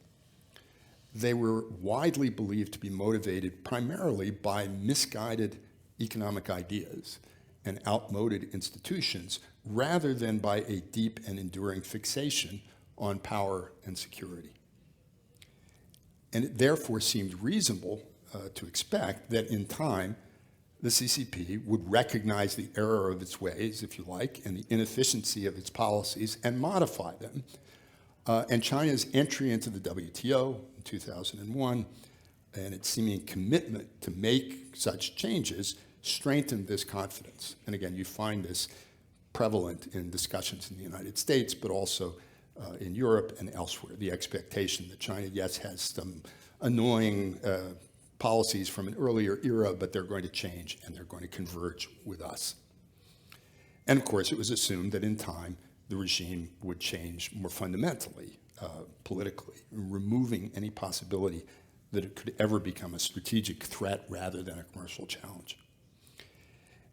They were widely believed to be motivated primarily by misguided economic ideas and outmoded institutions, rather than by a deep and enduring fixation on power and security. And it therefore seemed reasonable to expect that in time, the CCP would recognize the error of its ways, if you like, and the inefficiency of its policies and modify them. And China's entry into the WTO in 2001 and its seeming commitment to make such changes strengthened this confidence. And again, you find this prevalent in discussions in the United States, but also in Europe and elsewhere. The expectation that China, yes, has some annoying policies from an earlier era, but they're going to change and they're going to converge with us. And of course, it was assumed that in time, the regime would change more fundamentally, politically, removing any possibility that it could ever become a strategic threat rather than a commercial challenge.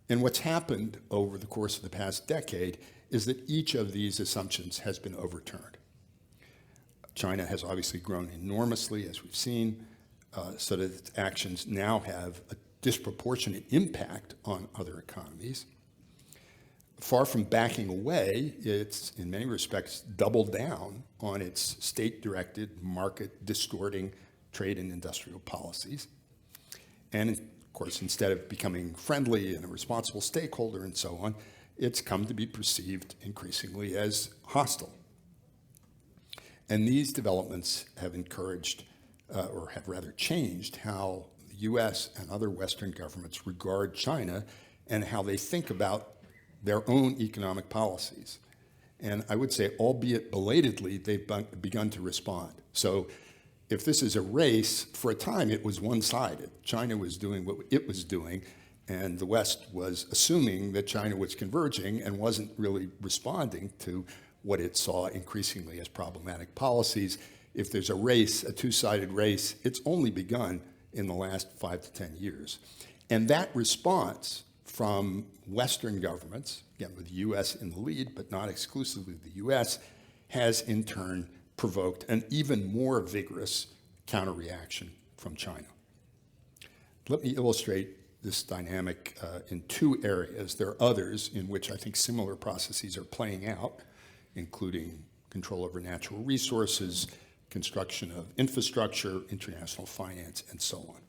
And what's happened over the course of the past decade is that each of these assumptions has been overturned. China has obviously grown enormously, as we've seen, so that its actions now have a disproportionate impact on other economies. Far from backing away, it's in many respects doubled down on its state-directed, market-distorting trade and industrial policies. And of course, instead of becoming friendly and a responsible stakeholder and so on, it's come to be perceived increasingly as hostile. And these developments have encouraged, or have rather changed, how the US and other Western governments regard China and how they think about their own economic policies. And I would say, albeit belatedly, they've begun to respond. So if this is a race, for a time it was one-sided. China was doing what it was doing, and the West was assuming that China was converging and wasn't really responding to what it saw increasingly as problematic policies. If there's a race, a two-sided race, it's only begun in the last 5 to 10 years. And that response from Western governments, again with the US in the lead, but not exclusively the US, has in turn provoked an even more vigorous counter-reaction from China. Let me illustrate this dynamic in two areas. There are others in which I think similar processes are playing out, including control over natural resources, construction of infrastructure, international finance, and so on.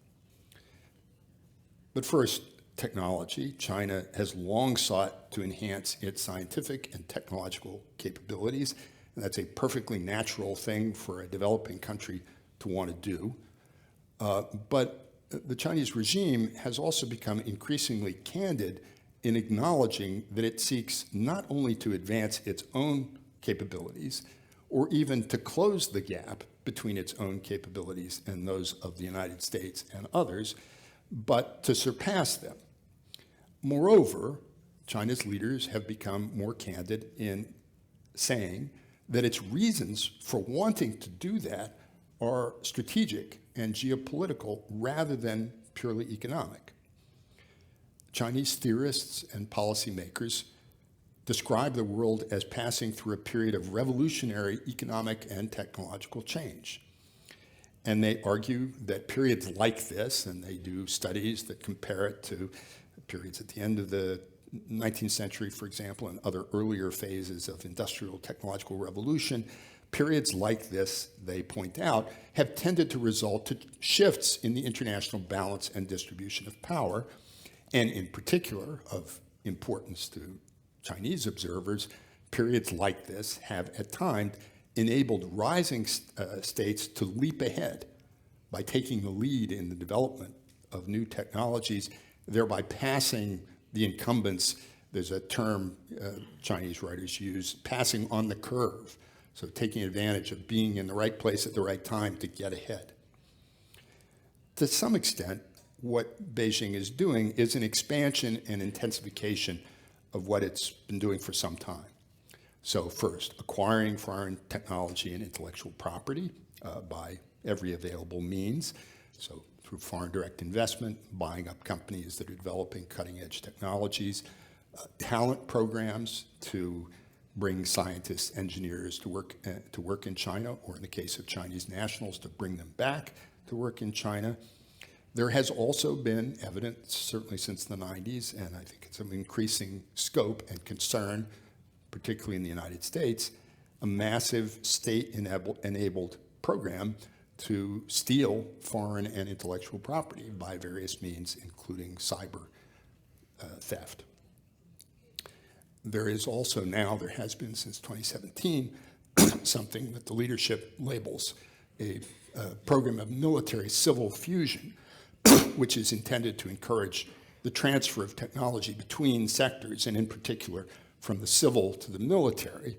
But first, technology. China has long sought to enhance its scientific and technological capabilities, and that's a perfectly natural thing for a developing country to want to do. But the Chinese regime has also become increasingly candid in acknowledging that it seeks not only to advance its own capabilities, or even to close the gap between its own capabilities and those of the United States and others, but to surpass them. Moreover, China's leaders have become more candid in saying that its reasons for wanting to do that are strategic and geopolitical rather than purely economic. Chinese theorists and policymakers describe the world as passing through a period of revolutionary economic and technological change. And they argue that periods like this, and they do studies that compare it to periods at the end of the 19th century, for example, and other earlier phases of industrial technological revolution, periods like this, they point out, have tended to result to shifts in the international balance and distribution of power, and in particular, of importance to Chinese observers, periods like this have at times enabled rising states to leap ahead by taking the lead in the development of new technologies, thereby passing the incumbents. There's a term Chinese writers use, passing on the curve, so taking advantage of being in the right place at the right time to get ahead. To some extent, what Beijing is doing is an expansion and intensification of what it's been doing for some time. So first, acquiring foreign technology and intellectual property by every available means. So through foreign direct investment, buying up companies that are developing cutting-edge technologies, talent programs to bring scientists, engineers to work in China, or in the case of Chinese nationals, to bring them back to work in China. There has also been evidence, certainly since the 90s, and I think it's of increasing scope and concern, particularly in the United States, a massive state-enabled program to steal foreign and intellectual property by various means, including cyber theft. There is also now, there has been since 2017, something that the leadership labels a program of military-civil fusion, which is intended to encourage the transfer of technology between sectors, and in particular from the civil to the military.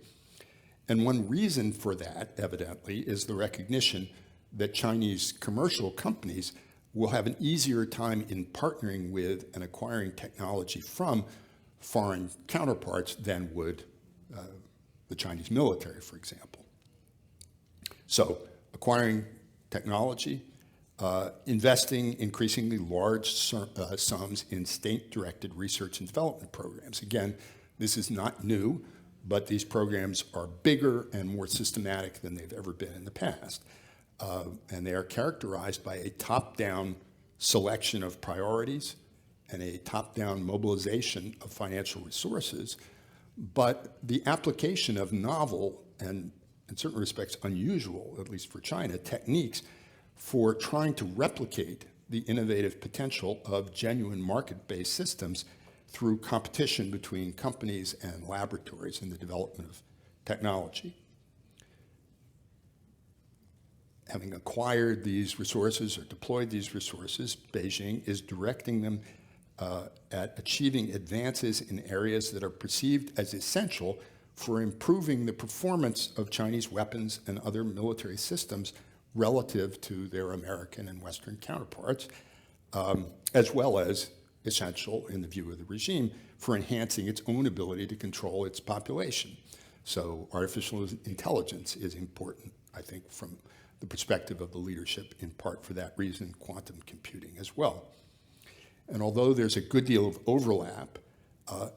And one reason for that, evidently, is the recognition that Chinese commercial companies will have an easier time in partnering with and acquiring technology from foreign counterparts than would the Chinese military, for example. So acquiring technology, investing increasingly large sums in state-directed research and development programs. Again, this is not new, but these programs are bigger and more systematic than they've ever been in the past. And they are characterized by a top-down selection of priorities and a top-down mobilization of financial resources, but the application of novel and, in certain respects, unusual, at least for China, techniques for trying to replicate the innovative potential of genuine market-based systems through competition between companies and laboratories in the development of technology. Having acquired these resources or deployed these resources, Beijing is directing them at achieving advances in areas that are perceived as essential for improving the performance of Chinese weapons and other military systems relative to their American and Western counterparts, as well as essential, in the view of the regime, for enhancing its own ability to control its population. So artificial intelligence is important, I think, from the perspective of the leadership, in part for that reason, quantum computing as well. And although there's a good deal of overlap,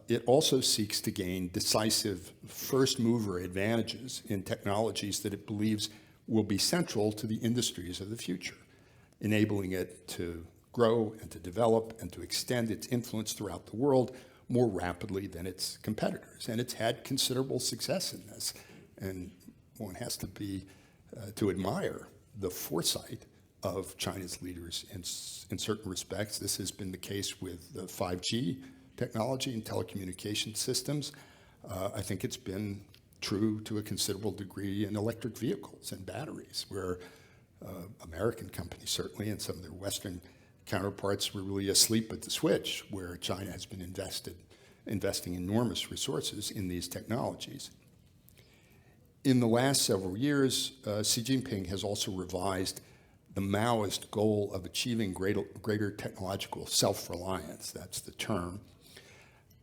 it also seeks to gain decisive first-mover advantages in technologies that it believes will be central to the industries of the future, enabling it to grow and to develop and to extend its influence throughout the world more rapidly than its competitors. And it's had considerable success in this. And one has to be to admire the foresight of China's leaders in certain respects. This has been the case with the 5G technology and telecommunication systems. I think it's been true to a considerable degree in electric vehicles and batteries, where American companies certainly and some of their Western counterparts were really asleep at the switch, where China has been investing enormous resources in these technologies. In the last several years, Xi Jinping has also revised the Maoist goal of achieving greater technological self-reliance, that's the term,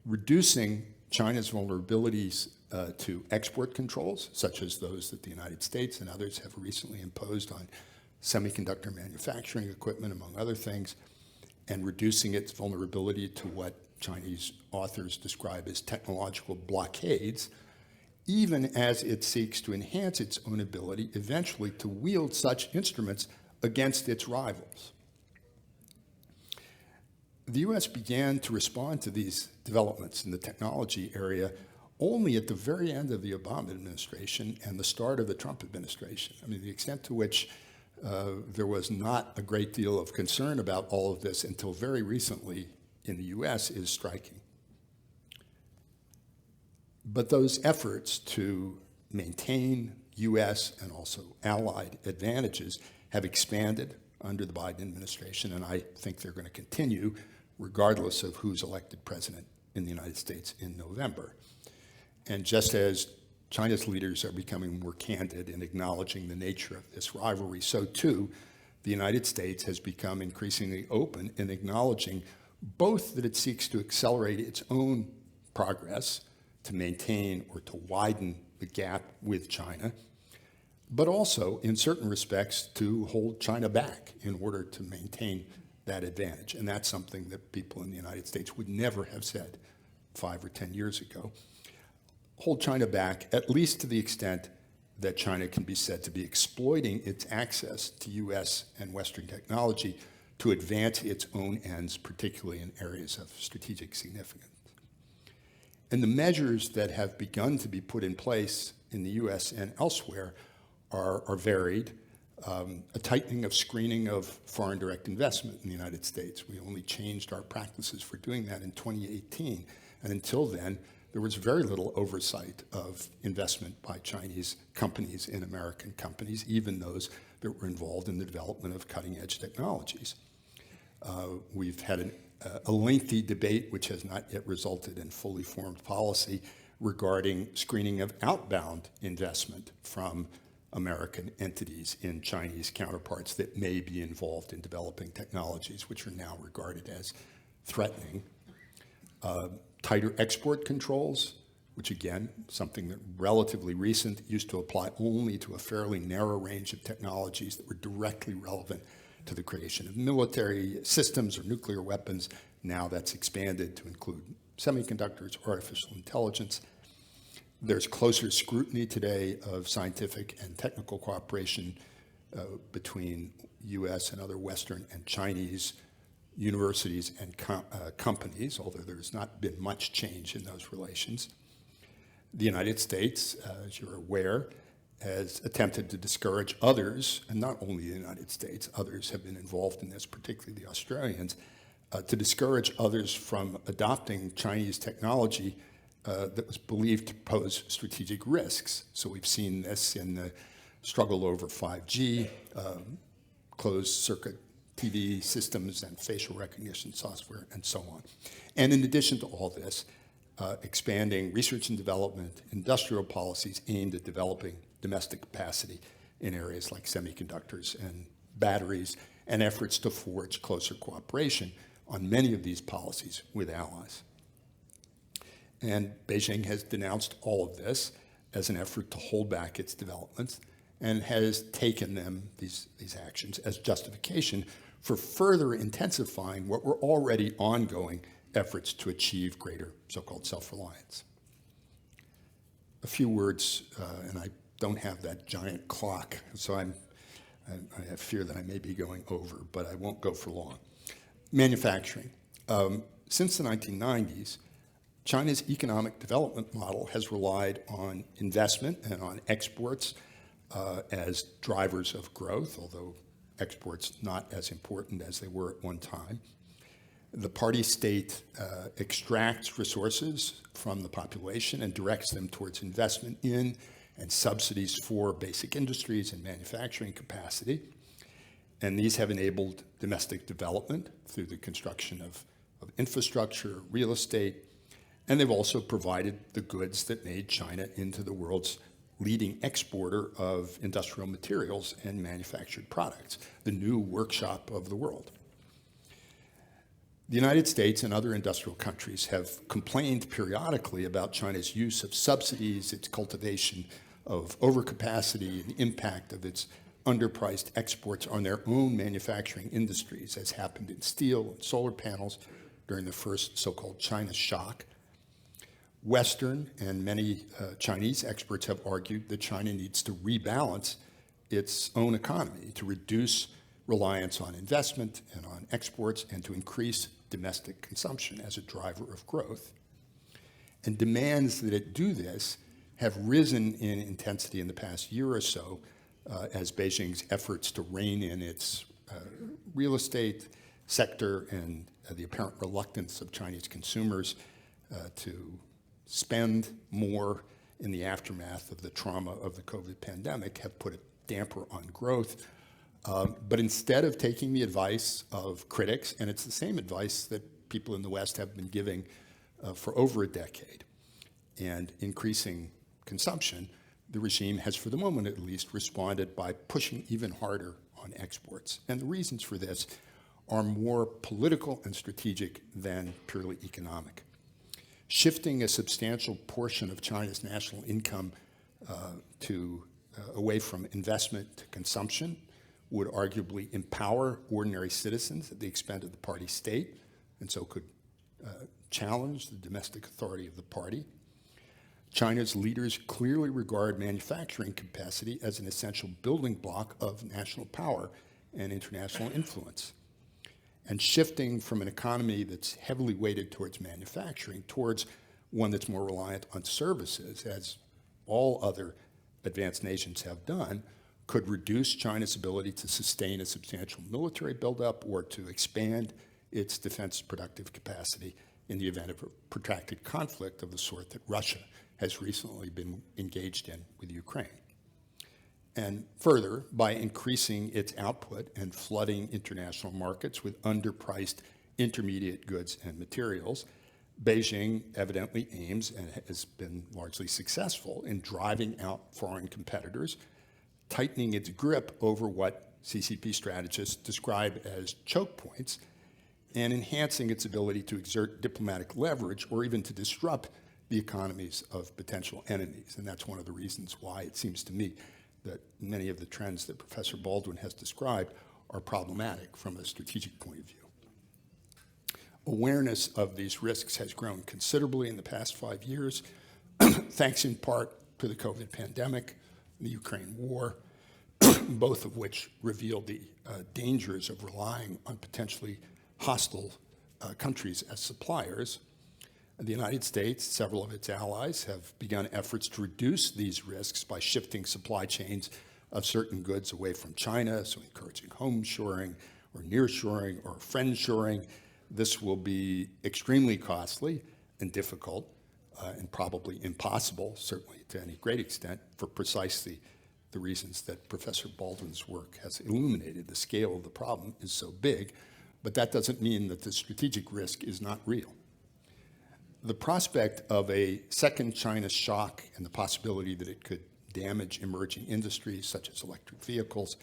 reducing China's vulnerabilities to export controls, such as those that the United States and others have recently imposed on semiconductor manufacturing equipment, among other things, and reducing its vulnerability to what Chinese authors describe as technological blockades, even as it seeks to enhance its own ability eventually to wield such instruments against its rivals. The US began to respond to these developments in the technology area only at the very end of the Obama administration and the start of the Trump administration. I mean, the extent to which there was not a great deal of concern about all of this until very recently in the US is striking. But those efforts to maintain US and also allied advantages have expanded under the Biden administration, and I think they're going to continue regardless of who's elected president in the United States in November. And just as China's leaders are becoming more candid in acknowledging the nature of this rivalry, so too the United States has become increasingly open in acknowledging both that it seeks to accelerate its own progress to maintain or to widen the gap with China, but also, in certain respects, to hold China back in order to maintain that advantage. And that's something that people in the United States would never have said 5 or 10 years ago. Hold China back, at least to the extent that China can be said to be exploiting its access to US and Western technology to advance its own ends, particularly in areas of strategic significance. And the measures that have begun to be put in place in the US and elsewhere are varied. A tightening of screening of foreign direct investment in the United States. We only changed our practices for doing that in 2018. And until then, there was very little oversight of investment by Chinese companies in American companies, even those that were involved in the development of cutting-edge technologies. We've had a lengthy debate, which has not yet resulted in fully formed policy, regarding screening of outbound investment from American entities in Chinese counterparts that may be involved in developing technologies which are now regarded as threatening. tighter export controls, which again, something that relatively recent, used to apply only to a fairly narrow range of technologies that were directly relevant to the creation of military systems or nuclear weapons. Now that's expanded to include semiconductors, artificial intelligence. There's closer scrutiny today of scientific and technical cooperation between US and other Western and Chinese universities and companies, although there's not been much change in those relations. The United States, as you're aware, has attempted to discourage others, and not only the United States, others have been involved in this, particularly the Australians, to discourage others from adopting Chinese technology that was believed to pose strategic risks. So we've seen this in the struggle over 5G, closed circuit TV systems and facial recognition software, and so on. And in addition to all this, expanding research and development, industrial policies aimed at developing domestic capacity in areas like semiconductors and batteries, and efforts to forge closer cooperation on many of these policies with allies. And Beijing has denounced all of this as an effort to hold back its developments, and has taken them, these actions, as justification for further intensifying what were already ongoing efforts to achieve greater so-called self-reliance. A few words, and I don't have that giant clock, so I have fear that I may be going over, but I won't go for long. Manufacturing. Since the 1990s, China's economic development model has relied on investment and on exports as drivers of growth, although exports not as important as they were at one time. The party state extracts resources from the population and directs them towards investment in and subsidies for basic industries and manufacturing capacity. And these have enabled domestic development through the construction of infrastructure, real estate, and they've also provided the goods that made China into the world's leading exporter of industrial materials and manufactured products, the new workshop of the world. The United States and other industrial countries have complained periodically about China's use of subsidies, its cultivation of overcapacity, and the impact of its underpriced exports on their own manufacturing industries, as happened in steel and solar panels during the first so-called China shock. Western and many Chinese experts have argued that China needs to rebalance its own economy to reduce reliance on investment and on exports and to increase domestic consumption as a driver of growth. And demands that it do this have risen in intensity in the past year or so as Beijing's efforts to rein in its real estate sector and the apparent reluctance of Chinese consumers to spend more in the aftermath of the trauma of the COVID pandemic have put a damper on growth. But instead of taking the advice of critics, and it's the same advice that people in the West have been giving for over a decade, and increasing consumption, the regime has, for the moment at least, responded by pushing even harder on exports. And the reasons for this are more political and strategic than purely economic. Shifting a substantial portion of China's national income away from investment to consumption would arguably empower ordinary citizens at the expense of the party state, and so could challenge the domestic authority of the party. China's leaders clearly regard manufacturing capacity as an essential building block of national power and international influence. And shifting from an economy that's heavily weighted towards manufacturing towards one that's more reliant on services, as all other advanced nations have done, could reduce China's ability to sustain a substantial military buildup or to expand its defense productive capacity in the event of a protracted conflict of the sort that Russia has recently been engaged in with Ukraine. And further, by increasing its output and flooding international markets with underpriced intermediate goods and materials, Beijing evidently aims, and has been largely successful, in driving out foreign competitors, tightening its grip over what CCP strategists describe as choke points, and enhancing its ability to exert diplomatic leverage or even to disrupt the economies of potential enemies. And that's one of the reasons why it seems to me that many of the trends that Professor Baldwin has described are problematic from a strategic point of view. Awareness of these risks has grown considerably in the past 5 years, thanks in part to the COVID pandemic, the Ukraine war, both of which revealed the dangers of relying on potentially hostile countries as suppliers. The United States, several of its allies, have begun efforts to reduce these risks by shifting supply chains of certain goods away from China, so encouraging home shoring or near shoring or friend shoring. This will be extremely costly and difficult and probably impossible, certainly to any great extent, for precisely the reasons that Professor Baldwin's work has illuminated. The scale of the problem is so big, but that doesn't mean that the strategic risk is not real. The prospect of a second China shock and the possibility that it could damage emerging industries such as electric vehicles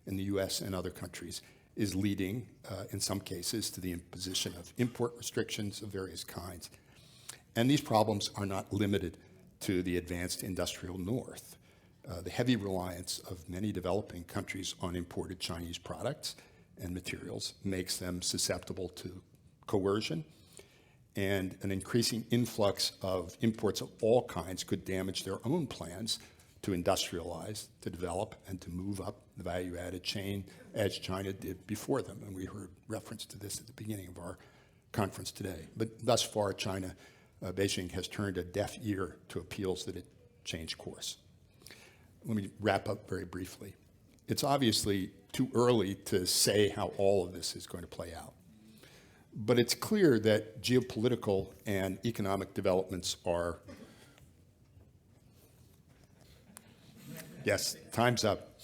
in the US and other countries is leading, in some cases, to the imposition of import restrictions of various kinds. And these problems are not limited to the advanced industrial North. The heavy reliance of many developing countries on imported Chinese products and materials makes them susceptible to coercion, and an increasing influx of imports of all kinds could damage their own plans to industrialize, to develop, and to move up the value-added chain as China did before them. And we heard reference to this at the beginning of our conference today. But thus far, Beijing has turned a deaf ear to appeals that it change course. Let me wrap up very briefly. It's obviously too early to say how all of this is going to play out. But it's clear that geopolitical and economic developments are, yes, time's up,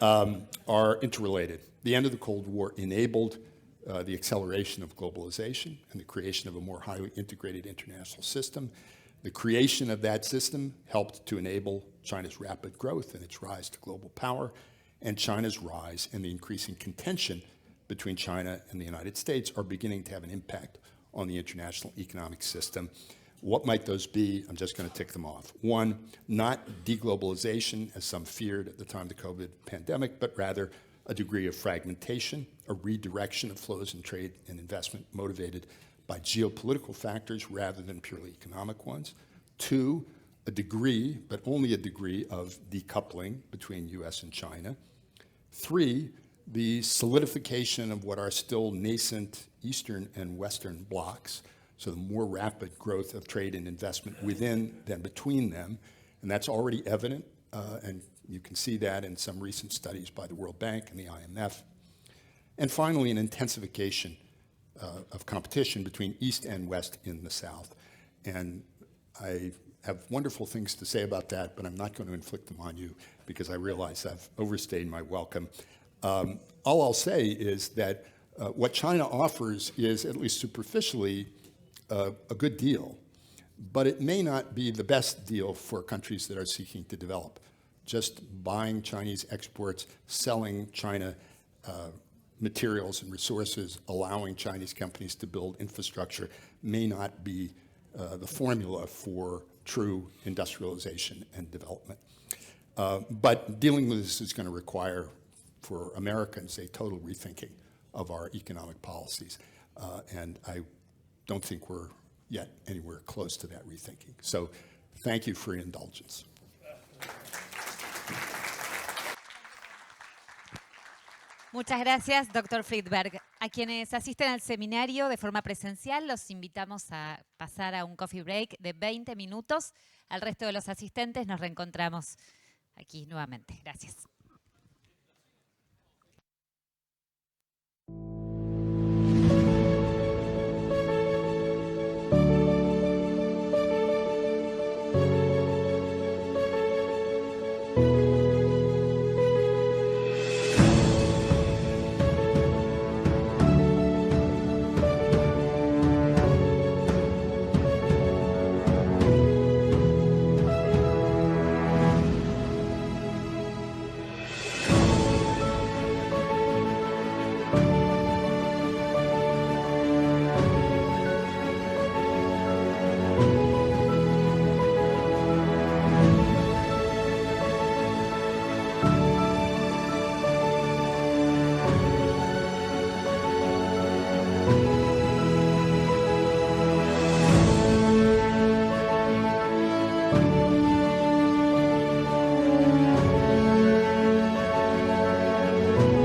are interrelated. The end of the Cold War enabled the acceleration of globalization and the creation of a more highly integrated international system. The creation of that system helped to enable China's rapid growth and its rise to global power, and China's rise and the increasing contention between China and the United States are beginning to have an impact on the international economic system. What might those be? I'm just going to tick them off. One, not deglobalization, as some feared at the time of the COVID pandemic, but rather a degree of fragmentation, a redirection of flows in trade and investment motivated by geopolitical factors rather than purely economic ones. Two, a degree, but only a degree, of decoupling between US and China. Three, the solidification of what are still nascent Eastern and Western blocs, so the more rapid growth of trade and investment within than between them, and that's already evident, and you can see that in some recent studies by the World Bank and the IMF. And finally, an intensification of competition between East and West in the South. And I have wonderful things to say about that, but I'm not going to inflict them on you because I realize I've overstayed my welcome. All I'll say is that what China offers is, at least superficially, a good deal, but it may not be the best deal for countries that are seeking to develop. Just buying Chinese exports, selling China materials and resources, allowing Chinese companies to build infrastructure may not be the formula for true industrialization and development. But dealing with this is going to require, for Americans, a total rethinking of our economic policies. And I don't think we're yet anywhere close to that rethinking. So thank you for your indulgence. Muchas gracias, Dr. Friedberg. A quienes asisten al seminario de forma presencial, los invitamos a pasar a un coffee break de 20 minutos. Al resto de los asistentes nos reencontramos aquí nuevamente. Gracias.